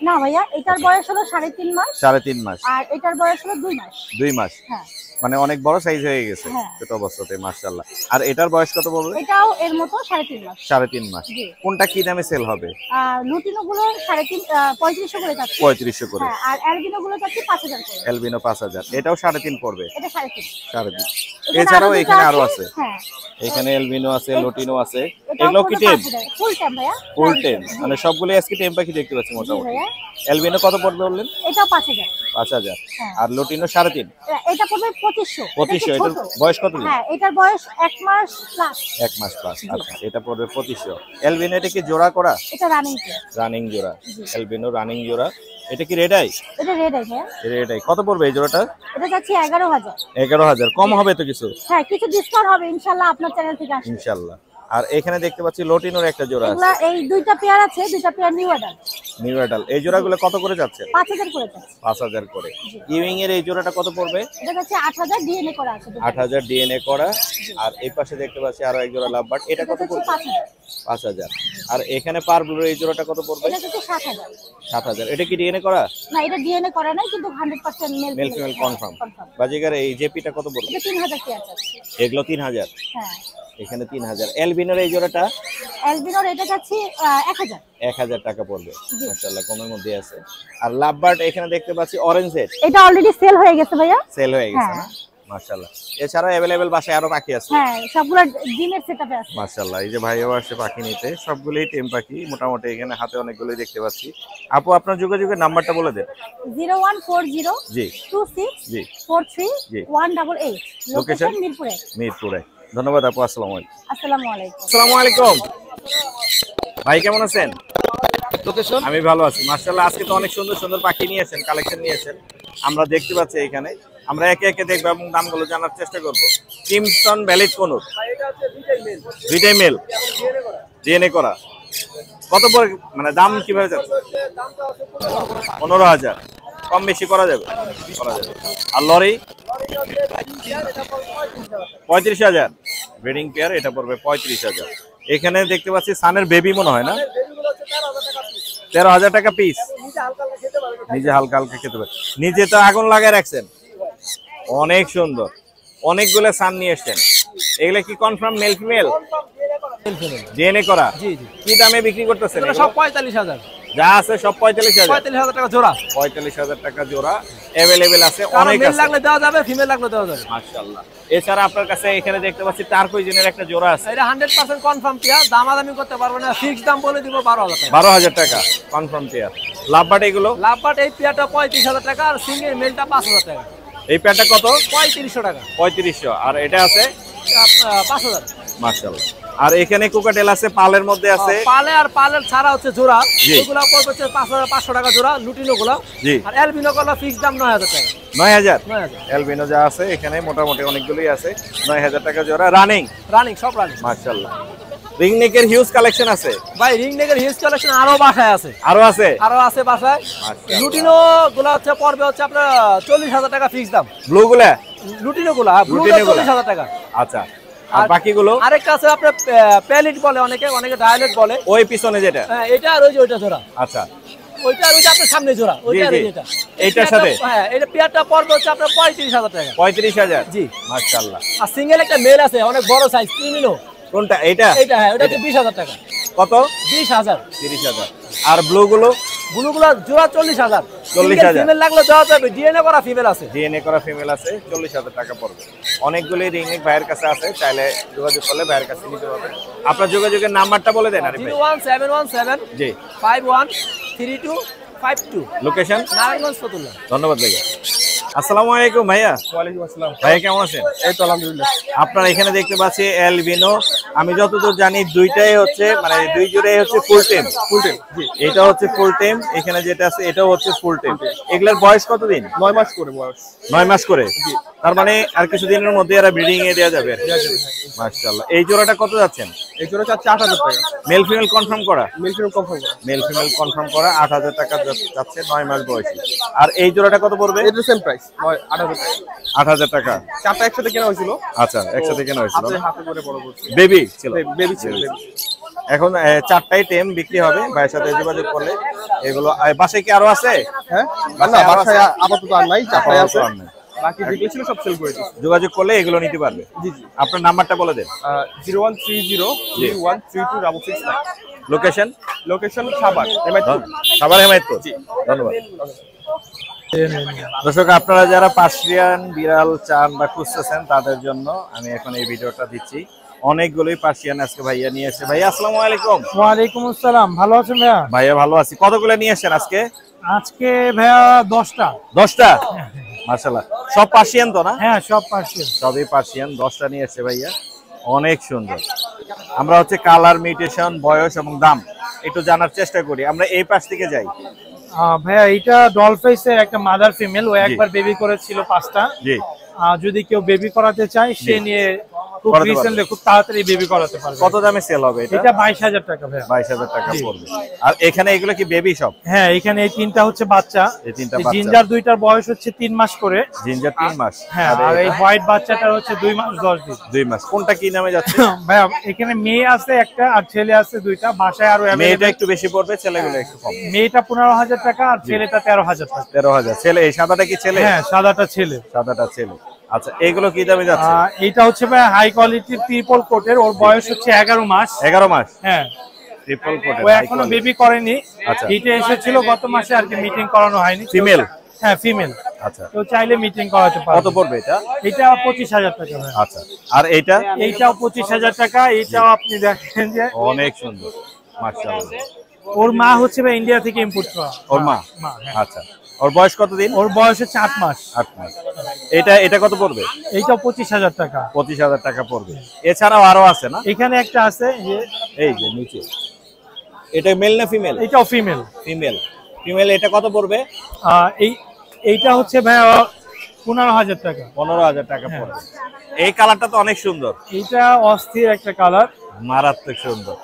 না ভাইয়া, এটার বয়স হলো 3.5 মাস 3.5 মাস। আর এটার বয়স হলো 2 মাস। 2 মাস। হ্যাঁ। মানে অনেক বড় সাইজ হয়ে গেছে হ্যাঁ। ছোট অবস্থাতে। মাশাআল্লাহ। আর এটার বয়স কত পড়বে? এটাও এর মতো 3.5 মাস। 3.5 মাস। জি। কোনটা কি দামে সেল হবে? লুটিনো গুলো 3500 করে যাচ্ছে। 3500 করে। হ্যাঁ, আর অ্যালবিনো গুলো যাচ্ছে 5000 করে। এলবিনো 5000। এটাও 3.5 পড়বে। এটা 3.5। 3.5। এখানে এছাড়াও আরো এখানে দুটো আরো আছে। হ্যাঁ। এখানে এলবিনো আছে, লোটিনো আছে। এটাও এগুলো কি টেম? ফুল টাইম ভাইয়া। ফুল টেম। জি। মানে সবগুলো আজকে টেম পাখি দেখতে পাচ্ছি জি মোটামুটি। ভাইয়া, এলবিনো কত পড়বে বললেন? এটাও 5000। 5000। হ্যাঁ। আর লোটিনো 3.5। এটা পড়বে 2500। 2500। এটা এটার একটু ছোট। বয়স কত দিন? হ্যাঁ, এটার বয়স 1 মাস প্লাস। 1 মাস প্লাস। আচ্ছা, এটা পড়বে 2500। এলবিনো এটা কি জোড়া করা? এটা রানিং তে। রানিং জোড়া। জি। এলবিনো রানিং জোড়া। এটা কি রেড আই? এটা রেড আই ভাইয়া। Red eye. কত পড়বে এই জোড়াটা? এটা যাচ্ছে 11000। 11000। কম হবে তো কিছু? হ্যাঁ, কিছু ডিসকাউন্ট হবে ইনশাআল্লাহ, আপনার চ্যানেল থেকে আসবে। ইনশাআল্লাহ। আর এখানে দেখতে পাচ্ছি লোটিনোর একটা জোড়া আছে। এগুলা এই দুইটা পেয়ার আছে, দুইটা pair new order. New adult. এই জোড়াগুলো কত করে যাচ্ছে? 5000 করে যাচ্ছে। 5000 করে। ইউইং এর এই জোড়াটা কত পড়বে? এটা যাচ্ছে 8000 ডিএনএ করা আছে দুটো। 8000 ডিএনএ করা। আর এই পাশে দেখতে পাচ্ছি আরো এক জোড়া লাভবার্ড। এটা এটা কত যাচ্ছে পড়বে? 5000। 5000। আর এখানে পারব্লুর এই জোড়াটা কত পড়বে? এটা যাচ্ছে 7000। 7000। এটা কি ডিএনএ করা? না, এটা ডিএনএ করা নাই, কিন্তু 100% মেল ফিমেল কনফার্ম। বাজিগার এই জেপিটা কত পড়বে? এটা 3000 পেয়ার আছে। এগুলো 3000। হ্যাঁ। এখানে 3000। এলবিনোর এই জোড়াটা অ্যালবিনোর এটা যাচ্ছে 1000। 1000 টাকা পড়বে। জি। মাশাআল্লাহ, কমের মধ্যে আছে। আর লাভবার্ড এখানে দেখতে পাচ্ছি অরেঞ্জ হেড। এটা অলরেডি সেল হয়ে গেছে ভাইয়া। সেল হয়ে গেছে হ্যাঁ। না? মাশাআল্লাহ। এছাড়া अवेलेबल বাসায় আরো পাখি আছে? হ্যাঁ, সবগুলো ডিমের সেটআপে আছে। মাশাআল্লাহ। এই যে ভাইও আসছে পাখি নিতে, সবগুলোই টেম পাখি মোটামুটি। এখানে হাতে অনেকগুলোই দেখতে পাচ্ছি। আপু আপনার যোগাযোগের নাম্বারটা বলে দেন। 0140 জি 26 জি 43 জি। 188। লোকেশন মিরপুরে। মিরপুরে। ধন্যবাদ আপু, আসসালামু আলাইকুম। আসসালামু আলাইকুম। আসসালামু আলাইকুম ভাই, কেমন আছেন? আমি ভালো আছি মাশাআল্লাহ। আজকে তো অনেক সুন্দর সুন্দর পাখি নিয়েছেন, কালেকশন নিয়েছেন, আমরা দেখতে পাচ্ছি এখানে। আমরা একে একে দেখবো এবং দামগুলো জানার চেষ্টা করব। ক্রিমসন ভ্যালিড কোনুর, দুইটাই মেল, ডিএনএ করা। কত পরে মানে দাম কিভাবে যাচ্ছে? 15,000। কম বেশি করা যাবে? করা যাবে। আর লরি 35,000। ব্রিডিং পেয়ার, এটা পড়বে 35,000। এখানে দেখতে পাচ্ছি সানের বেবি মনে হয় না? 13,000 টাকা পিস। নিজে হালকা হালকা খেতে পারে। নিজে তো আগুন লাগায় রাখছেন। অনেক সুন্দর, অনেকগুলো সান নিয়ে এসছেন। এগুলো কি কনফার্ম মেল ফিমেল? ডিএনএ করা। জি জি। কি দামে বিক্রি করতেছেন? সব 45,000। যা আছে সব 45,000। 45,000 টাকা জোড়া। 45,000 টাকা জোড়া। अवेलेबल আছে, অনেক মেল আছে। লাগলে দেওয়া যাবে, ফিমেল লাগলে দেওয়া যাবে। মাশাআল্লাহ। এছাড়া আপনার কাছে এখানে দেখতে পাচ্ছি টার্কোইজেনের একটা জোড়া আছে। এটা 100% কনফার্ম পেয়ার, দামাদামি করতে পারবো না, ফিক্স দাম বলে দিব 12,000 টাকা। 12,000 টাকা কনফার্ম পেয়ার। লাভবাট এগুলো? লাভবাট এই পেয়ারটা 35,000 টাকা আর সিঙ্গেল মেলটা 5,000 টাকা। এই পেয়ারটা কত? 3500 টাকা। 3500। আর এটা আছে 5,000। মাশাআল্লাহ। আর এখানে কোকাটেল আছে, পালের মধ্যে আছে। পালে আর পালের ছাড়া হচ্ছে জোড়া, জি। এগুলো পড়বে হচ্ছে 5,500 টাকা জোড়া, লুটিনো গুলো। জি। আর অ্যালবিনো গুলো ফিক্স দাম 9,000 টাকা। 9,000। 9,000 এলবিনো যা আছে এখানে মোটামুটি অনেকগুলোই আছে। 9,000 টাকা জোড়া, রানিং। রানিং, সব রানিং। মাশাআল্লাহ। রিং নেকের হিউজ কালেকশন আছে ভাই, রিং নেকের হিউজ কালেকশন আরো বাসায় আছে। আরো আছে? আরো আছে বাসায়। মাশাআল্লাহ। লুটিনো গুলো হচ্ছে পড়বে হচ্ছে আপনার 40,000 টাকা ফিক্স দাম। ব্লু গুলা? লুটিনো গুলো, ব্লু লুটিনো গুলা। 40,000 টাকা। আচ্ছা। আর বাকিগুলো? আরেকটা আছে আপনার প্যালেট বলে, অনেকে ডায়ালেট বলে। ওই পিছনে যেটা? হ্যাঁ, এটা আর ওই যে ওইটা জোড়া। আচ্ছা। ওইটা আর ওইটা আপনার সামনে জোড়া, ওইটা আর জি, জি। এইটা। এইটার সাথে? হ্যাঁ, এটা পেয়ারটা পড়বে হচ্ছে আপনার 35,000 টাকা। 35,000। জি। মাশাআল্লাহ। আর সিঙ্গেল একটা মেল আছে, অনেক বড় সাইজ, ক্রিমিনো। কোনটা? এইটা? এইটা, হ্যাঁ, ওটা হচ্ছে 20,000 টাকা। কত? 20,000। 30,000। আর ব্লু গুলো? ব্লুগুলো জোড়া 40,000। 40,000। ফিমেল লাগলে দেওয়া যাবে, ডিএনএ করা ফিমেল আছে। ডিএনএ করা ফিমেল আছে, 40,000 টাকা পড়বে। অনেকগুলি রিংনেক ভাইয়ের কাছে আছে, চাইলে যোগাযোগ করলে ভাইয়ের কাছে নিতে পারবেন। আপনার যোগাযোগের নাম্বারটা বলে দেন আরিফ ভাই। 01717 জি। 513252। লোকেশন? নারায়ণগঞ্জ, ফতুল্লা। ধন্যবাদ ভাইয়া। আসসালামু আলাইকুম ভাইয়া। ওয়ালাইকুম আসসালাম। ভাইয়া কেমন আছেন? এই তো আলহামদুলিল্লাহ। আপনার এখানে দেখতে পাচ্ছি এলবিনো, আমি যতদূর জানি দুইটাই হচ্ছে মানে দুই জোড়াই হচ্ছে ফুল টেম। Full time. জি। এটা হচ্ছে ফুল টেম, এখানে যেটা আছে এটাও হচ্ছে ফুল টেম। এগুলার বয়স কতদিন? 9 মাস করে বয়স। 9 মাস করে। তার মানে আর কিছুদিনের মধ্যে এরা ব্রিডিং এ দেওয়া যাবে। মাশাআল্লাহ। এই জোড়াটা কত যাচ্ছেন? এই জোড়া চাচ্ছে 8,000 টাকা। মেল ফিমেল কনফার্ম করা? মেল ফিমেল কনফার্ম করা। মেল ফিমেল কনফার্ম করা 8,000 টাকা যাচ্ছে, 9 মাস বয়সী। আর এই জোড়াটা কত পড়বে? এটা সেম প্রাইস, 8,000 টাকা। 8,000 টাকা। চারটা একসাথে কেনা হয়েছিল। আচ্ছা, একসাথে কেনা হয়েছিল। হাতে করে বড় করছি। বেবি ছিল? বেবি ছিল, বেবি। এখন 4টাই টেম বিক্রি হবে, ভাইয়ের সাথে যোগাযোগ করলে। এগুলো বাসায় কি আরো আছে? হ্যাঁ, বাসায় না আরো বাসায় আছে? আপাতত আর নাই, চারটাই আছে। আর নাই। বাকি যেগুলো ছিল সব সেল করে দিয়েছি। যোগাযোগ করলে এগুলো নিতে পারবে। জি জি। আপনার নাম্বারটা বলে দেন। 0130313269। লোকেশন? লোকেশন সাভার, হেমায়তপুর। সাভার, হেমায়তপুর। ধন্যবাদ। দর্শক, আপনারা যারা পার্সিয়ান বিড়াল চান বা খুঁজতেছেন তাদের জন্য আমি এখন এই ভিডিওটা দিচ্ছি। অনেকগুলোই পার্সিয়ান আজকে ভাইয়া নিয়ে এসেছে। ভাইয়া আসসালামু আলাইকুম। ওয়ালাইকুম আসসালাম। ভালো আছেন ভাইয়া? ভাইয়া ভালো আছি। কতগুলো নিয়ে এসেছেন আজকে? আজকে ভাইয়া 10টা। 10টা? মাশাআল্লাহ। সব পার্সিয়ান তো না? হ্যাঁ, সব পার্সিয়ান। সবই পার্সিয়ান। 10টা নিয়ে এসেছে ভাইয়া, অনেক সুন্দর। আমরা হচ্ছে কালার, মিউটেশন, বয়স এবং দাম একটু জানার চেষ্টা করি। আমরা এই পাশ থেকে যাই। ভাইয়া এটা ডলফেসের একটা মাদার ফিমেল, ও একবার বেবি করেছিল 5টা। জি। যদি কেউ বেবি করাতে চায় সে নিয়ে খুব করাতে পারবে। রিসেন্টলি খুব তাড়াতাড়ি বেবি করাতে পারবে। কত দামে সেল হবে এটা? এটা 22,000 টাকা ভাইয়া। 22,000 টাকা পড়বে। আর এখানে এগুলো কি বেবি সব? হ্যাঁ, এখানে এই 3টা হচ্ছে বাচ্চা। এই 3টা বাচ্চা। জিঞ্জার 2টার বয়স হচ্ছে 3 মাস করে। জিঞ্জার 3 মাস। হ্যাঁ, আর এই হোয়াইট বাচ্চাটার হচ্ছে 2 মাস 10 দিন। 2 মাস। কোনটা কি নামে যাচ্ছে? ভাইয়া এখানে মেয়ে আছে একটা আর ছেলে আছে 2টা। বাসায় আরো মেয়েটা একটু বেশি পড়বে, ছেলেগুলো একটু কম। মেয়েটা 15,000 টাকা আর ছেলেটা 13,000 টাকা। 13,000। ছেলে এই সাদাটা কি ছেলে? হ্যাঁ, সাদাটা ছেলে। সাদাটা ছেলে। আচ্ছা, এগুলো কি দামে যাচ্ছে? এইটা হচ্ছে ভাই হাই কোয়ালিটির ট্রিপল কোটের, ওর বয়স হচ্ছে 11 মাস। 11 মাস? হ্যাঁ, ট্রিপল কোট। ও এখনো বেবি করেনি। আচ্ছা। হিটে এসেছিল গত মাসে, আর কি মিটিং করানো হয়নি। ফিমেল? হ্যাঁ ফিমেল। আচ্ছা, কেউ চাইলে মিটিং করাতে পারবে। কত পড়বে এটা? এটা 25,000 টাকা ভাই। আচ্ছা, আর এইটা? এইটাও 25,000 টাকা। এইটাও আপনি দেখেন যে অনেক সুন্দর মাশাআল্লাহ। ওর মা হচ্ছে ভাই ইন্ডিয়া থেকে ইম্পোর্ট করা। ওর মা? হ্যাঁ। আচ্ছা, ওর বয়স কতদিন? ওর বয়স হচ্ছে 8 মাস। 8 মাস। এটা কত পড়বে? এইটাও 25,000 টাকা। 25,000 টাকা পড়বে। এছাড়াও আরো আছে না? এখানে একটা আছে এই যে নিচে, এটা মেল না ফিমেল? এটাও ফিমেল। ফিমেল এটা কত পড়বে? এইটা হচ্ছে ভাই 15,000 টাকা। 15,000 টাকা পড়বে। এই কালারটা তো অনেক সুন্দর। এটা অস্থির একটা কালার, মারাত্মক সুন্দর।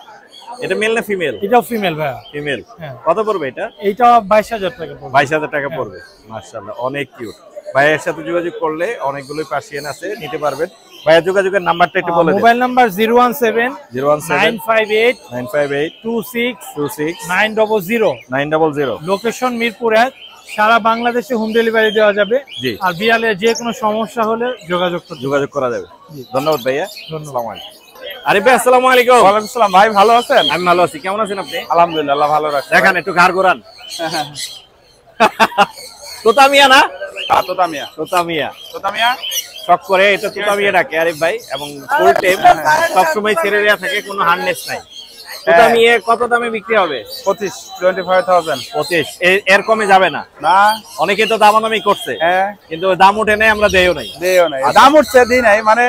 এটা মেল না ফিমেল? এটাও ফিমেল ভাই। ফিমেল। হ্যাঁ। কত পড়বে এটা? এইটা 22,000 টাকা পড়বে। 22,000 টাকা পড়বে। মাশাআল্লাহ, অনেক কিউট। ভাইয়ের সাথে যোগাযোগ করলে অনেকগুলোই পার্সিয়ান আছে, নিতে পারবেন। ভাইয়ের যোগাযোগের নাম্বারটা একটু বলে দেন। Mobile number 017 958 26 900। লোকেশন মিরপুর 1। সারা বাংলাদেশে হোম ডেলিভারি দেওয়া যাবে। আর বিড়ালে যে কোনো সমস্যা হলে যোগাযোগ করা যাবে। ধন্যবাদ ভাইয়া। আসসালামু আলাইকুম। আরিফ ভাই আসসালামু আলাইকুম। ওয়ালাইকুম আসসালাম ভাই, ভালো আছেন? আমি ভালো আছি, কেমন আছেন আপনি? আলহামদুলিল্লাহ ভালো রাখছি। দেখেন একটু ঘাড় ঘোরান। তোতামিয়া না? তোতামিয়া শখ করে এটা তোতামিয়া ডাকে আরিফ ভাই, এবং ফুল টাইম সবসময় ছেড়ে দেওয়া থাকে, কোনো হার্নেস নাই। তোতামিয়া কত দামে বিক্রি হবে? 25,000। এর কমে যাবে না? না, অনেকে তো দামাদামি করছে, কিন্তু দাম উঠে নাই, আমরা দেও নাই। দাম উঠছে, দিই নাই, মানে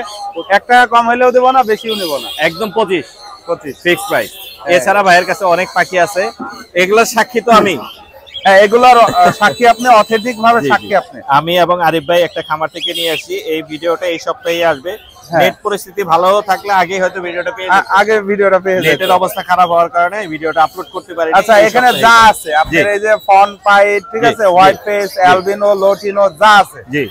1 টাকা কম হলেও দেবো না, বেশিও নেবো না। একদম 25 ফিক্সড প্রাইস। এছাড়া ভাইয়ের কাছে অনেক পাখি আছে, এগুলোর সাক্ষী তো আমি। এগুলোর সাক্ষী আপনি, অথেন্টিক ভাবে সাক্ষী আপনি। আমি এবং আরিফ ভাই একটা খামার থেকে নিয়ে আসি। এই ভিডিওটা এই সপ্তাহে আসবে। নেট পরিস্থিতি ভালো থাকলে আগে হয়তো ভিডিওটা পেয়ে যেতেন। নেটের অবস্থা খারাপ হওয়ার কারণে ভিডিওটা আপলোড করতে পারি। আচ্ছা, এখানে যা আছে আপনার, এই যে ফন পাইট, ঠিক আছে, হোয়াইট ফেস, অ্যালবিনো, লোটিনো যা আছে, জি,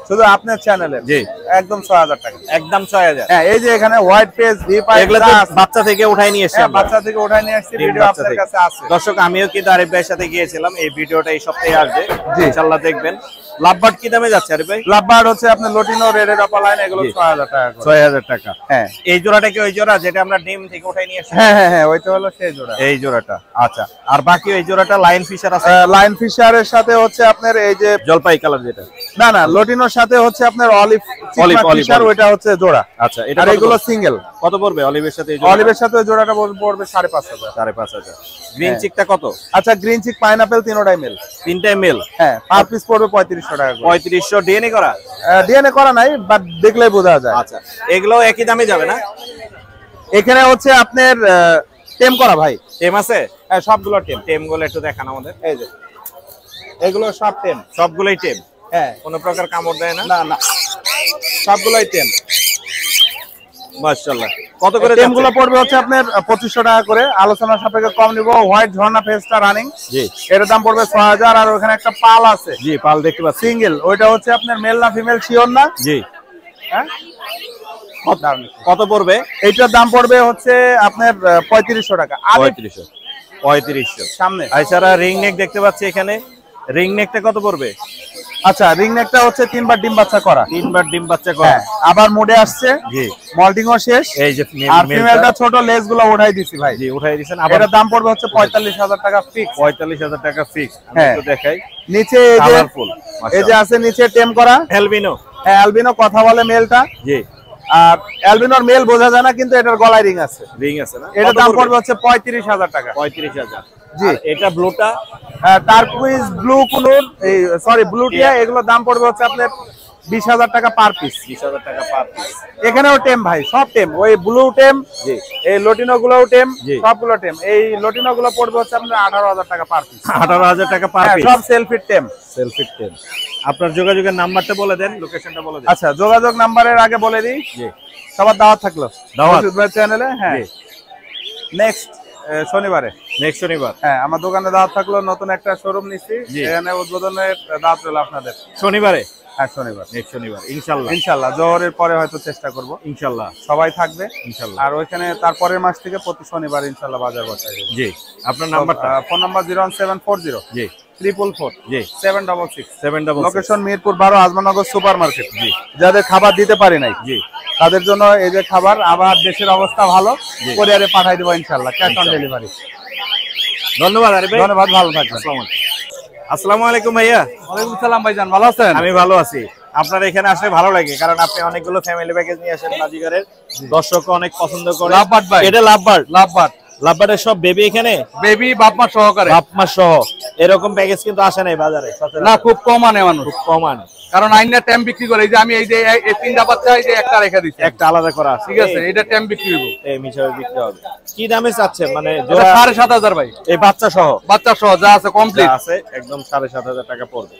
শুধু আপনার চ্যানেলে জি একদম 6,000 টাকা। একদম 6,000। হ্যাঁ, এই যে এখানে হোয়াইট ফেস, ভি পাইট, এগুলো তো বাচ্চা থেকে উঠাই নিয়ে এসেছি। বাচ্চা থেকে উঠাই নিয়ে আসছি, ভিডিও আপনার কাছে আছে। দর্শক, আমিও কিন্তু আরিফ ভাইয়ের সাথে গিয়েছিলাম। এই ভিডিওটা এই সপ্তাহে আসবে, ইনশাআল্লাহ দেখবেন। লাভবার্ড কি দামে যাচ্ছে আরিফ ভাই? লাভবার্ড হচ্ছে আপনার লোটিনো, রেড অপালাইন, এগুলো 6,000 টাকা করে। 6,000 টাকা। হ্যাঁ, এই জোড়াটা কি ওই জোড়া যেটা আমরা ডিম থেকে উঠাই নিয়ে আসছি? হ্যাঁ, ওইটা হলো সেই জোড়া। এই জোড়াটা। আচ্ছা, আর বাকি এই জোড়াটা লাইন ফিশার আছে? লাইন ফিশারের সাথে হচ্ছে আপনার এই যে জলপাই কালার যেটা। না, লোটিনোর সাথে হচ্ছে আপনার অলিভ ফিশার, ওইটা হচ্ছে জোড়া। আচ্ছা, এটা আর এগুলো সিঙ্গেল। কত পড়বে অলিভের সাথে? অলিভের সাথে জোড়াটা পড়বে 5,500। 5,500। গ্রিন চিকটা কত? আচ্ছা, গ্রিন চিক, পাইনাপেল, তিনটাই মেল। তিনটাই মেল। হ্যাঁ, পার পিস পড়বে 3500 টাকা করে। 3500। ডিএনএ করা? ডিএনএ করা নাই, বাট দেখলেই বোঝা যায়। আচ্ছা, এগুলো একই দামে যাবে না? এখানে হচ্ছে আপনার টেম করা ভাই। টেম আছে? হ্যাঁ, সবগুলো টেম। টেম গুলো একটু দেখান আমাদের। এই যে এগুলো সব টেম, সবগুলোই টেম। হ্যাঁ, কোনো প্রকার কামড় দেয় না? না, সবগুলোই টেম। মাশাআল্লাহ। কত করে টেম গুলো পড়বে হচ্ছে আপনার 2500 টাকা করে, আলোচনা সাপেক্ষে কম নিব। হোয়াইট ঝর্ণা ফেসটা রানিং, জি, এর দাম পড়বে 6,000। আর ওখানে একটা পাল আছে, জি, পাল দেখতে পাচ্ছি, সিঙ্গেল। ওইটা হচ্ছে আপনার মেল না ফিমেল শিওর না। জি। হ্যাঁ, কত পড়বে? এইটার দাম পড়বে হচ্ছে আপনার 3500 টাকা। 3500 সামনে। এছাড়া রিং নেক দেখতে পাচ্ছি এখানে। রিং নেকটা কত পড়বে? আচ্ছা, রিং নেকটা হচ্ছে 3বার ডিম বাচ্চা করা। 3বার ডিম বাচ্চা করা। আবার মোডে আসছে, জি, মল্টিংও শেষ। এই যে আর ফিমেলটা ছোট, লেজ গুলো উঠাই দিছি ভাই। জি, উঠাই দিবেন। আবার এটার দাম পড়বে হচ্ছে 45,000 টাকা ফিক্স। 45,000 টাকা ফিক্স। আমি হ্যাঁ, একটু দেখাই। নিচে এই যে কালারফুল, এই যে আছে নিচে টেম করা অ্যালবিনো। হ্যাঁ, অ্যালবিনো কথা বলে মেলটা। জি, আর অ্যালবিনোর মেল বোঝা যায় না, কিন্তু এটার গলায় রিং আছে। রিং আছে না? এটার দাম পড়বে হচ্ছে 35,000 টাকা। 35,000। জি। এটা ব্লুটা? টার্কুইজ, ব্লু কুনুর, এই সরি ব্লু টিয়া, এগুলোর দাম পড়বে হচ্ছে আপনার 20,000 টাকা পার পিস। 20,000 টাকা পার পিস। এখানেও টেম ভাই, সব টেম। ওই ব্লু টেম, জি, এই লোটিনো গুলোও টেম, জি, সবগুলো টেম। এই লোটিনো গুলো পড়বে হচ্ছে আপনার 18,000 টাকা পার পিস। 18,000 টাকা পার পিস। সব সেলফি টেম। সেলফি টেম। আপনার যোগাযোগের নাম্বারটা বলে দেন, লোকেশনটা বলে দেন। আচ্ছা, যোগাযোগ নাম্বারের আগে বলে দিই। জি, সবার দাওয়াত থাকলো দাওয়াত চ্যানেলে। হ্যাঁ, নেক্সট শনিবারে। নেক্সট শনিবার। হ্যাঁ, আমার দোকানে দাওয়াত থাকলো। নতুন একটা শোরুম নিচ্ছি, এখানে উদ্বোধনের দাওয়াত রইল আপনাদের। শনিবারে? হ্যাঁ, শনিবার। নেক্সট শনিবার ইনশাআল্লাহ। ইনশাআল্লাহ জোহরের পরে হয়তো চেষ্টা করব। ইনশাআল্লাহ সবাই থাকবে ইনশাআল্লাহ। আর ওইখানে তারপরের মাস থেকে প্রতি শনিবার ইনশাআল্লাহ বাজার বসাই। জি, আপনার নাম্বারটা? ফোন নাম্বার 01740 জি 444 জি 766 766। Location Mirpur 12 Azmanagar super market. জি, যাদের খাবার দিতে পারি নাই, জি, তাদের জন্য এই যে খাবার। আবার দেশের অবস্থা ভালো, কোরিয়ারে পাঠাই দেবো ইনশাআল্লাহ, ক্যাশ অন ডেলিভারি। ধন্যবাদ আরিফ ভাই। ধন্যবাদ, ভালো থাকবেন। আসসালামু আলাইকুম। আসসালামু আলাইকুম ভাইয়া। ওয়ালাইকুম সালাম ভাইজান, ভালো আছেন? আমি ভালো আছি। আপনার এখানে আসলে ভালো লাগে, কারণ আপনি অনেকগুলো ফ্যামিলি প্যাকেজ নিয়ে আসেন বাজিগারের, দর্শক অনেক পছন্দ করে। লাভবার্ড ভাই, এটা লাভবার্ড। লাভবার্ড লাভবার্ডের সব বেবি এখানে, বেবি বাপ মা সহকারে, বাপ মা সহ। এরকম প্যাকেজ কিন্তু আসে নাই বাজারে না, খুব কম আনে মানুষ, খুব কম আনে। কারণ আইনা ট্যাম বিক্রি করে। এই যে আমি এই যে এই তিনটা বাচ্চা, এই যে একটা রেখে দিচ্ছি, একটা আলাদা করা আছে, ঠিক আছে? এটা ট্যাম বিক্রি হবে, এই মিশাবে বিক্রি হবে। কি দামে চাচ্ছেন? মানে এটা জোড়া 7,500 ভাই, এই বাচ্চা সহ, বাচ্চা সহ যা আছে কমপ্লিট আছে একদম 7,500 টাকা পড়বে।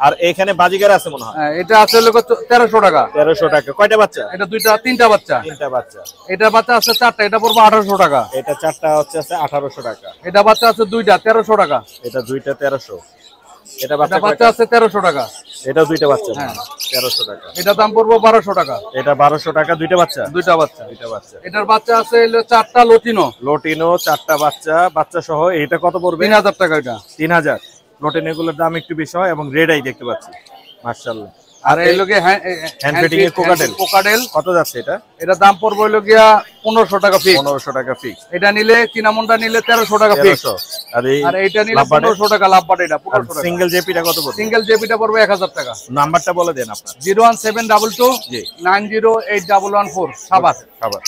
আর এখানে বাজিগার আছে মনে হয়, এটা আছে হলো 1300 টাকা। 1300 টাকা। কয়টা বাচ্চা? এটা তিনটা বাচ্চা। তিনটা বাচ্চা। এটা বাচ্চা আছে 4টা, এটা পড়বে 1800 টাকা। এটা 4টা হচ্ছে 1800 টাকা। এটা বাচ্চা আছে 2টা, 1300 টাকা। এটা 2টা 1300। এটা এটা বাচ্চা বাচ্চা আছে 1300 টাকা। এটা 2টা বাচ্চা, 1300 টাকা। এটা দাম পড়বে 1200 টাকা। এটা 1200 টাকা, 2টা বাচ্চা, 2টা বাচ্চা। 2টা বাচ্চা। এটার বাচ্চা আছে হলো 4টা লটিনো, লোটিনো 4টা বাচ্চা, বাচ্চা সহ। এটা কত পড়বে? 3000 টাকা এটা। 3000। লোটিনো গুলোর দাম একটু বেশি হয়, এবং রেড আই দেখতে পাচ্ছি, মাশাআল্লাহ। আর এই লোকে হ্যান্ড ফিটিং এর কোকাটেল কত যাচ্ছে এটা? এটা দাম পড়বে হলো গিয়া 1500 টাকা ফিক্স। 1500 টাকা ফিক্স। এটা নিলে চিনামনটা নিলে 1300 টাকা ফিক্স। 1300। আর এইটা নিলে 1500 টাকা লাভবাট। এটা 1500 টাকা। সিঙ্গেল জেপিটা কত পড়বে? সিঙ্গেল জেপিটা পড়বে 1000 টাকা। নাম্বারটা বলে দেন আপনার। 01722 জি 908114 সাবাস। খাবার।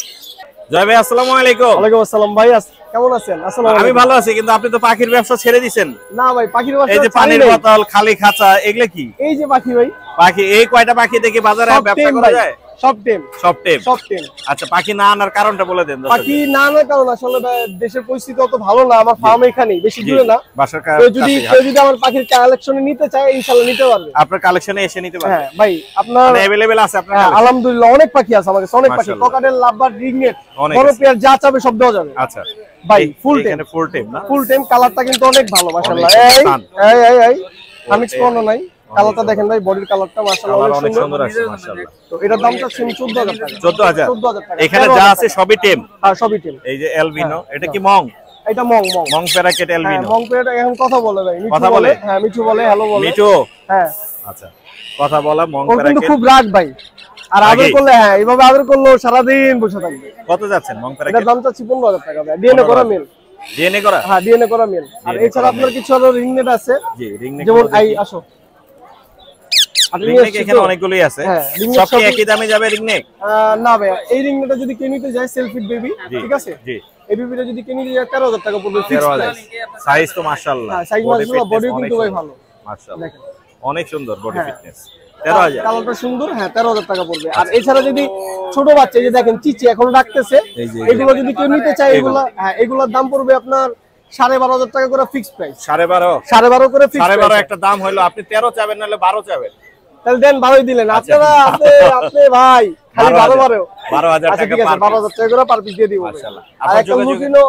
জয় ভাই, আসসালামু আলাইকুম। ওয়ালাইকুম আসসালাম ভাই, কেমন আছেন? আসসালামু আমি ভালো আছি, কিন্তু আপনি তো পাখির ব্যবসা ছেড়ে দিয়েছেন। না ভাই, পাখির বাসা এই যে পানির বোতল, খালি খাঁচা, এগুলা কি? এই যে পাখি ভাই, পাখি এই কয়টা পাখি দেখে বাজারে সব ব্যবসা টেম করা ভাই, যায়? সব টেম, সব টেম। সব টেম। আচ্ছা, পাখি না আনার কারণটা বলে দেন। পাখি না আনার কারণ আসলে ভাই, দেশের পরিস্থিতি অত ভালো না। আমার ফার্ম এখানেই, বেশি দূরে না। বাসার কেউ যদি আমার পাখির কালেকশনে নিতে চায়, ইনশাআল্লাহ নিতে পারবে। আপনার কালেকশনে এসে নিতে পারবে। হ্যাঁ ভাই, আপনার अवेलेबल আছে আপনার হ্যাঁ, কাছে? আলহামদুলিল্লাহ অনেক পাখি আছে আমার কাছে, অনেক পাখি। মাশাআল্লাহ। ককাটেল, লাভবার্ড, রিংনেট, অনেক বড় আছে। পেয়ার যা চাবে সব দেওয়া যাবে আচ্ছা ভাই। ফুল টেম, এখানে ফুল টেম না? ফুল টেম। কালারটা কিন্তু অনেক ভালো মাশাআল্লাহ। অনেক এই সুন্দর। এই এই এই আমি কোনো নাই, কালারটা দেখেন ভাই, বডির কালারটা মাশাআল্লাহ কালার অনেক অনেক সুন্দর। সুন্দর আছে, মাশাআল্লাহ। তো এটার দামটা ছিল 14000 টাকা। 14000। 14000 টাকা। এখানে যা আছে সবই টেম। হ্যাঁ, সবই টেম। এই যে এলবিনো, হ্যাঁ, এটা কি মং? এটা মং, মং। মং প্যারাকেট হ্যাঁ, এলবিনো। মং পেয়ারটা এখন কথা বলে ভাই, মিঠু কথা বলে। বলে? হ্যাঁ, মিঠু বলে, হ্যালো বলে। মিঠু। হ্যাঁ, আচ্ছা, কথা বলা মং ও কিন্তু প্যারাকেট। খুব রাগ ভাই। আর আদর রাগী? করলে, হ্যাঁ, এইভাবে আদর করলে ও সারাদিন বসে থাকবে। কত যাচ্ছেন মং এটার প্যারাকেট? দাম চাচ্ছি 15000 টাকা ভাই। ডিএনএ করা মেল। ডিএনএ করা? হ্যাঁ, ডিএনএ করা মেল। আর DNA এছাড়া করা আপনার male। কিছু আরো রিংনেট আছে, জি, রিং নেক। যেমন এই আসো। আর রিং নেক এখানে অনেকগুলোই আছে। হ্যাঁ, ring neck সব কি সবই- একই দামে যাবে রিং নেক? না ভাই, এই রিংনেটটা যদি কেউ নিতে যায়, সেলফি বেবি, জি, ঠিক আছে? জি। এই বেবিটা যদি কেউ নিতে যায় 13000 টাকা পড়বে ফিক্স 13000। প্রাইস। সাইজ তো মাশাআল্লাহ। হ্যাঁ, সাইজ Body মাশাআল্লাহ, fitness বডিও অনেক কিন্তু ভাই সুন্দর। ভালো। মাশাআল্লাহ, দেখেন। অনেক সুন্দর বডি হ্যাঁ। ফিটনেস। 13000। কালারটা সুন্দর। হ্যাঁ, 13000 টাকা পড়বে। আর এছাড়া যদি ছোট বাচ্চা, এই যে দেখেন চিচি এখনো ডাকতেছে, এই যে এগুলো যদি কেউ নিতে চায়, এগুলো, হ্যাঁ, এগুলোর দাম পড়বে আপনার 12500 টাকা করে ফিক্স প্রাইস। 12.5। 12.5 করে ফিক্স 12.5 প্রাইস। একটা দাম হলো। আপনি 13 চাবেন নাহলে 12 চাবেন? তাহলে দেন 12ই দিলেন আপনারা। আপনি ভাই খালি 12 12,000 আচ্ছা, টাকা ঠিক আছে, per 12,000 টাকা করে পার পিস দিয়ে দিব। মাশাআল্লাহ। আর আপনার একটা যোগাযোগ লুটিনো,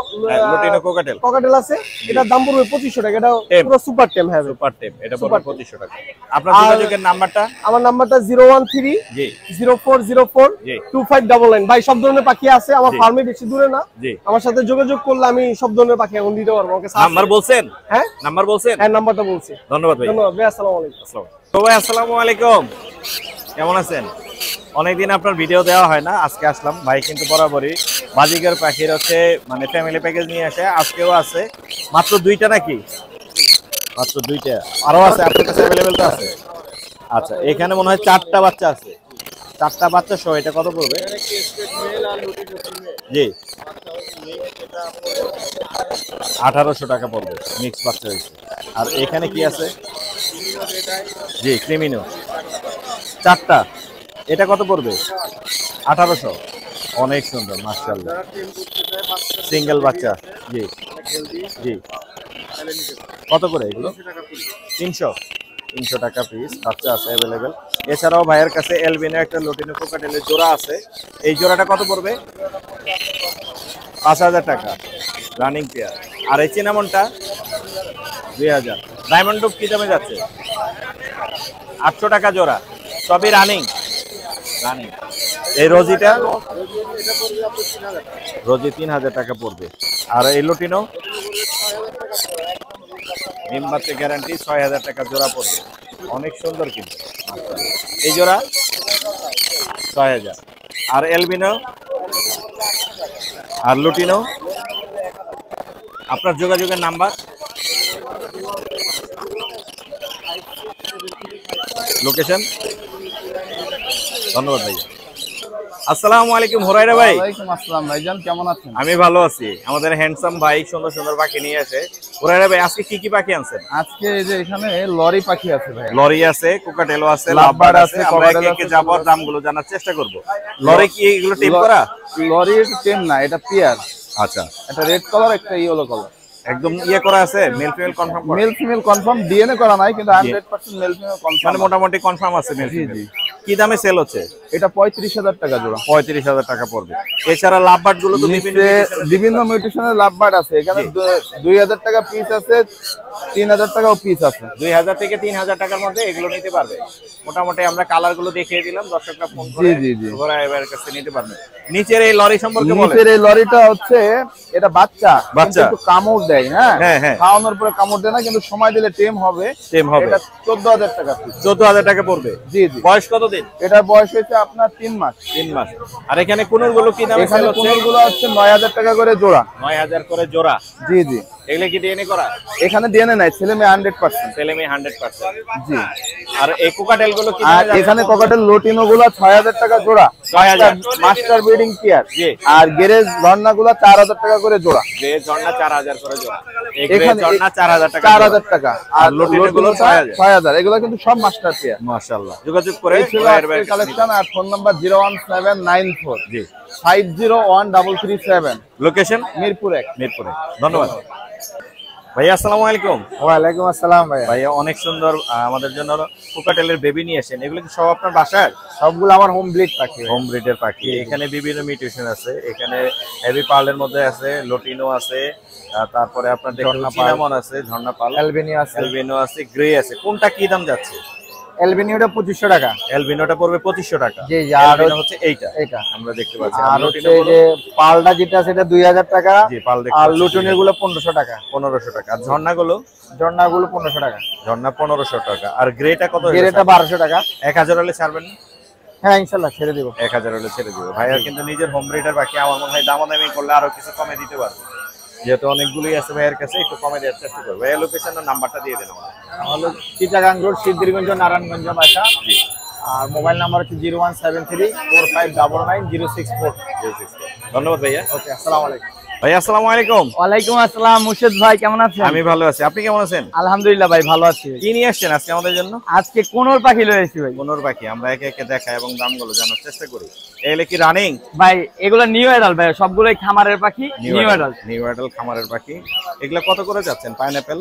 লুটিনো কোকাটেল। ককাটেল আছে, এটার দাম পড়বে 2500 টাকা। এটা টেম। পুরো সুপার টেম। হ্যাঁ ভাই। সুপার টেপ, এটা Super পড়বে tame। 2500 টাকা। আপনার আর- যোগাযোগের নাম্বারটা? আমার নাম্বারটা 013 জি 0404 জি 2599। ভাই, সব ধরনের পাখি আছে আমার জি। ফার্মে, বেশি দূরে না। জি। আমার সাথে যোগাযোগ করলে আমি সব ধরনের পাখি এখন দিতে পারবো। ওকে নাম্বার বলছেন? হ্যাঁ, নাম্বার বলছেন? হ্যাঁ, নাম্বারটা বলছি। ধন্যবাদ ভাই। ধন্যবাদ ভাই, আসসালামু আলাইকুম। তো ভাই, আসসালামু আলাইকুম। কেমন আছেন? অনেকদিন আপনার ভিডিও দেওয়া হয় না, আজকে আসলাম। ভাই কিন্তু বরাবরই বাজিগার পাখির হচ্ছে মানে ফ্যামিলি প্যাকেজ নিয়ে আসে। আজকেও আছে। মাত্র 2টা নাকি? মাত্র 2টা। আরো আছে আপনার কাছে अवेलेबल তো আছে? আচ্ছা, এখানে মনে হয় 4টা বাচ্চা আছে। 4টা বাচ্চা সহ এটা কত পড়বে? জি 1800 টাকা পড়বে, মিক্স বাচ্চা হয়েছে। আর এখানে কি আছে? জি ক্রিমিনো 4টা। এটা কত পড়বে? 1800। অনেক সুন্দর, মাশাআল্লাহ। সিঙ্গেল বাচ্চা। জি জি। কত করে এগুলো? 300 টাকা পিস বাচ্চা আছে अवेलेबल। এছাড়াও ভাইয়ের কাছে এলবিনো একটা লুটিনো কোকাটেলের জোড়া আছে। এই জোড়াটা কত পড়বে? 5000 টাকা রানিং পেয়ার। আর এই চিনামনটা 2000। ডায়মন্ড ডুব কি দামে যাচ্ছে? 800 টাকা জোড়া, সবই রানিং। রানিং। এই রোজিটা? রোজি 3000 টাকা পড়বে। আর এই লুটিনো নিম্বাতে গ্যারান্টি 6000 টাকা জোড়া পড়বে। অনেক সুন্দর কিন্তু। এই জোড়া 6000। আর এলবিনো আর লুটিনো? আপনার যোগাযোগের নাম্বার? লোকেশন? ধন্যবাদ ভাইয়া। আসসালামু আলাইকুম হুরায়রা ভাই। ওয়ালাইকুম আসসালাম ভাইজান, কেমন আছেন? আমি ভালো আছি। আমাদের হ্যান্ডসাম ভাই সুন্দর সুন্দর পাখি নিয়ে আসে। হুরায়রা ভাই আজকে কি কি পাখি আনছেন? আজকে এই যে এখানে লরি পাখি আছে ভাই। লরি আছে, কোকাটেলো আছে, লাভবার্ড লাভবার্ড আছে, আছে। আমরা কোকাটেলো একে আছে, যাবার দামগুলো জানার চেষ্টা করব। লরি কি এগুলো টিপ করা? লরি টেম না, এটা পিয়ার। আচ্ছা, এটা রেড কালার, একটা ইয়েলো কালার। একদম করা আছে, মেল ফিমেল কনফার্ম করা? মেল ফিমেল কনফার্ম, ডিএনএ করা নাই কিন্তু 100% মেল ফিমেল কনফার্ম। মানে মোটামুটি কনফার্ম আছে মেল জি ফিমেল। জি। কি দামে সেল হচ্ছে? এটা 35,000 টাকা জোড়া। 35,000 টাকা পড়বে। এছাড়া লাভবার্ড গুলো তো বিভিন্ন মিউটেশনের লাভবার্ড আছে। এখানে 2,000 টাকা পিস আছে, 3,000 টাকাও পিস আছে। 2,000 থেকে 3,000 টাকার মধ্যে এগুলো নিতে পারবে। মোটামুটি আমরা কালার গুলো দেখিয়ে দিলাম, দর্শকরা ফোন করে হুরায়রার কাছে নিতে পারবে। নিচের এই লরি সম্পর্কে বলেন। নিচের এই লরিটা হচ্ছে এটা বাচ্চা, কিন্তু একটু কামড় দেয়। হ্যাঁ হ্যাঁ, খাওয়ানোর পরে কামড় দেয় না, কিন্তু সময় দিলে টেম হবে। এটা 14,000 টাকা পিস। 14,000 টাকা পড়বে। জি জি। বয়স কত দিন? এটার বয়স হচ্ছে আপনার 3 মাস। 3 মাস। আর এখানে কোনর গুলো কি দামে এখানে সেল হচ্ছে? কোনর গুলো হচ্ছে 9,000 টাকা করে জোড়া। 9,000 করে জোড়া। জি জি। এগুলো কি ডিএনএ করা? এখানে ডিএনএ নাই, ছেলে মেয়ে 100%। ছেলে মেয়ে 100%। জি। আর এই কোকাটেল গুলো কি আর দামে? এখানে ককাটেল লোটিনো গুলো 6,000 টাকা জোড়া। 6,000 মাস্টার ব্রিডিং পেয়ার। জি। আর গ্যারেজ ঝর্ণা গুলো 4,000 টাকা করে জোড়া। গ্রে ঝর্ণা 4,000 করে জোড়া। এই গ্রে এখানে ঝর্ণা 4,000 টাকা। 4,000 টাকা। আর লোটিনো গুলো 6,000। 6,000। এগুলো কিন্তু সব মাস্টার পেয়ার। মাশাআল্লাহ। যোগাযোগ করে কালেকশন। আর ফোন নাম্বার 01794 জি 501337। লোকেশন মিরপুর 1। মিরপুরে। ধন্যবাদ ভাইয়া। আসসালামু আলাইকুম। ওয়ালাইকুম আসসালাম ভাই। ভাইয়া অনেক সুন্দর আমাদের জন্য কোকাটেলের বেবি নিয়ে আসেন। এগুলো কি সব আপনার বাসার? সবগুলো আমার হোম ব্রিড পাখি। হোম ব্রিডের পাখি। এখানে বিভিন্ন মিউটেশন আছে। এখানে হেভি পার্লের মধ্যে আছে, লোটিনো আছে, তারপরে আপনার সিনামন আছে, ঝর্ণা পাল, অ্যালবিনিও আছে, এলবিনো আছে, গ্রে আছে। কোনটা কি দাম যাচ্ছে? অ্যালবিনিওটা 2500 টাকা। এলবিনোটা পড়বে 2500 টাকা। জি জি। আর হচ্ছে এইটা এটা আমরা দেখতে পাচ্ছি। আর হচ্ছে যে পালটা যেটা সেটা 2,000 টাকা। জি পাল দেখতে। আর লুটনের গুলো 1500 টাকা। 1500 টাকা। আর ঝর্ণাগুলো? ঝর্ণাগুলো 1500 টাকা। ঝর্ণা 1500 টাকা। আর গ্রেটা কত? গ্রেটা 1200 টাকা। 1000 হলে ছাড়বেন? হ্যাঁ ইনশাআল্লাহ ছেড়ে দেব। 1000 হলে ছেড়ে দিব। ভাইয়া কিন্তু নিজের হোম ব্রিডার বাকি। আমার মনে হয় দামাদামি করলে আরো কিছু কমে দিতে পারবে, যেহেতু অনেকগুলোই আছে ভাইয়ের কাছে। একটু কমে দেওয়ার চেষ্টা করবো। ভাইয়া লোকেশন আর নাম্বারটা দিয়ে দেন আমাদের। হলো চিটাগাং রোড, সিদ্ধিরগঞ্জ, নারায়ণগঞ্জ বাসা। আর মোবাইল নাম্বার হচ্ছে 01734599064। ধন্যবাদ ভাইয়া। ওকে, আসসালামু আলাইকুম। ভাইয়া আসসালামু আলাইকুম। ওয়ালাইকুম আসসালাম। মুর্শিদ ভাই কেমন আছেন? আমি ভালো আছি, আপনি কেমন আছেন? আলহামদুলিল্লাহ ভাই ভালো আছি। কি নিয়ে আসছেন আজকে আমাদের জন্য? আজকে কোনোর পাখি লয়েছি ভাই। কোনোর পাখি। আমরা একে একে দেখাই এবং দামগুলো জানার চেষ্টা করি। এগুলো কি রানিং? ভাই এগুলো নিউ অ্যাডাল্ট ভাই, সবগুলোই খামারের পাখি। New adult. নিউ অ্যাডাল্ট খামারের পাখি। এগুলা কত করে যাচ্ছেন? পাইনাপেল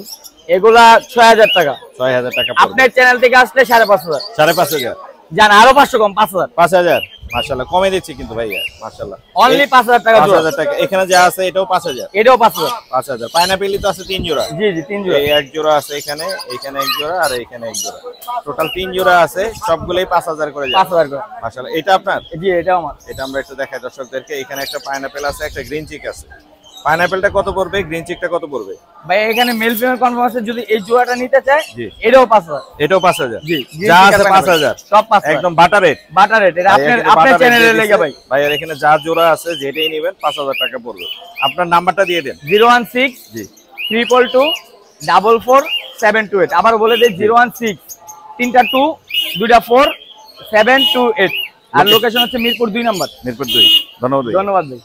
এগুলা 6,000 টাকা। 6,000 টাকা। আপনার চ্যানেল থেকে আসলে 5,500। 5,500। জান আরো 500 কম, 5,000। 5,000 মাশাআল্লাহ, কমে দিচ্ছি কিন্তু ভাইয়া মাশাআল্লাহ। অনলি 5,000 টাকা জোড়া। 5,000 টাকা। এখানে যা আছে এটাও 5,000। এটাও 5,000। 5,000। পাইনাপেলই তো আছে 3 জোড়া। জি জি 3 জোড়া। এই এক জোড়া আছে এখানে, এখানে এক জোড়া, আর এখানে এক জোড়া। টোটাল 3 জোড়া আছে, সবগুলোই 5,000 করে যায়। 5,000 করে মাশাআল্লাহ। এটা আপনার? জি এটাও আমার। এটা আমরা একটু দেখাই দর্শকদেরকে। এখানে একটা পাইনাপেল আছে, একটা গ্রিন চিক আছে। পাইনাপেলটা কত পড়বে? গ্রিন চিকটা কত পড়বে? ভাই এখানে মেল ফিমেল কনফার্ম আছে। যদি এই জোড়াটা নিতে চায় জি এটাও 5,000। এটাও 5,000। জি যা আছে 5,000, সব 5,000 একদম বাটার রেট। Butter rate. এটা আপনার চ্যানেলে লেগে ভাই। ভাই আর এখানে যা জোড়া আছে যেটাই নেবেন 5,000 টাকা পড়বে। আপনার নাম্বারটা দিয়ে দেন। 016 জি 222 44 728। আবার বলে দেই 016 3টা 2 2টা 4 728। আর লোকেশন হচ্ছে মিরপুর 2 নাম্বার। মিরপুর 2। ধন্যবাদ। ধন্যবাদ ভাই।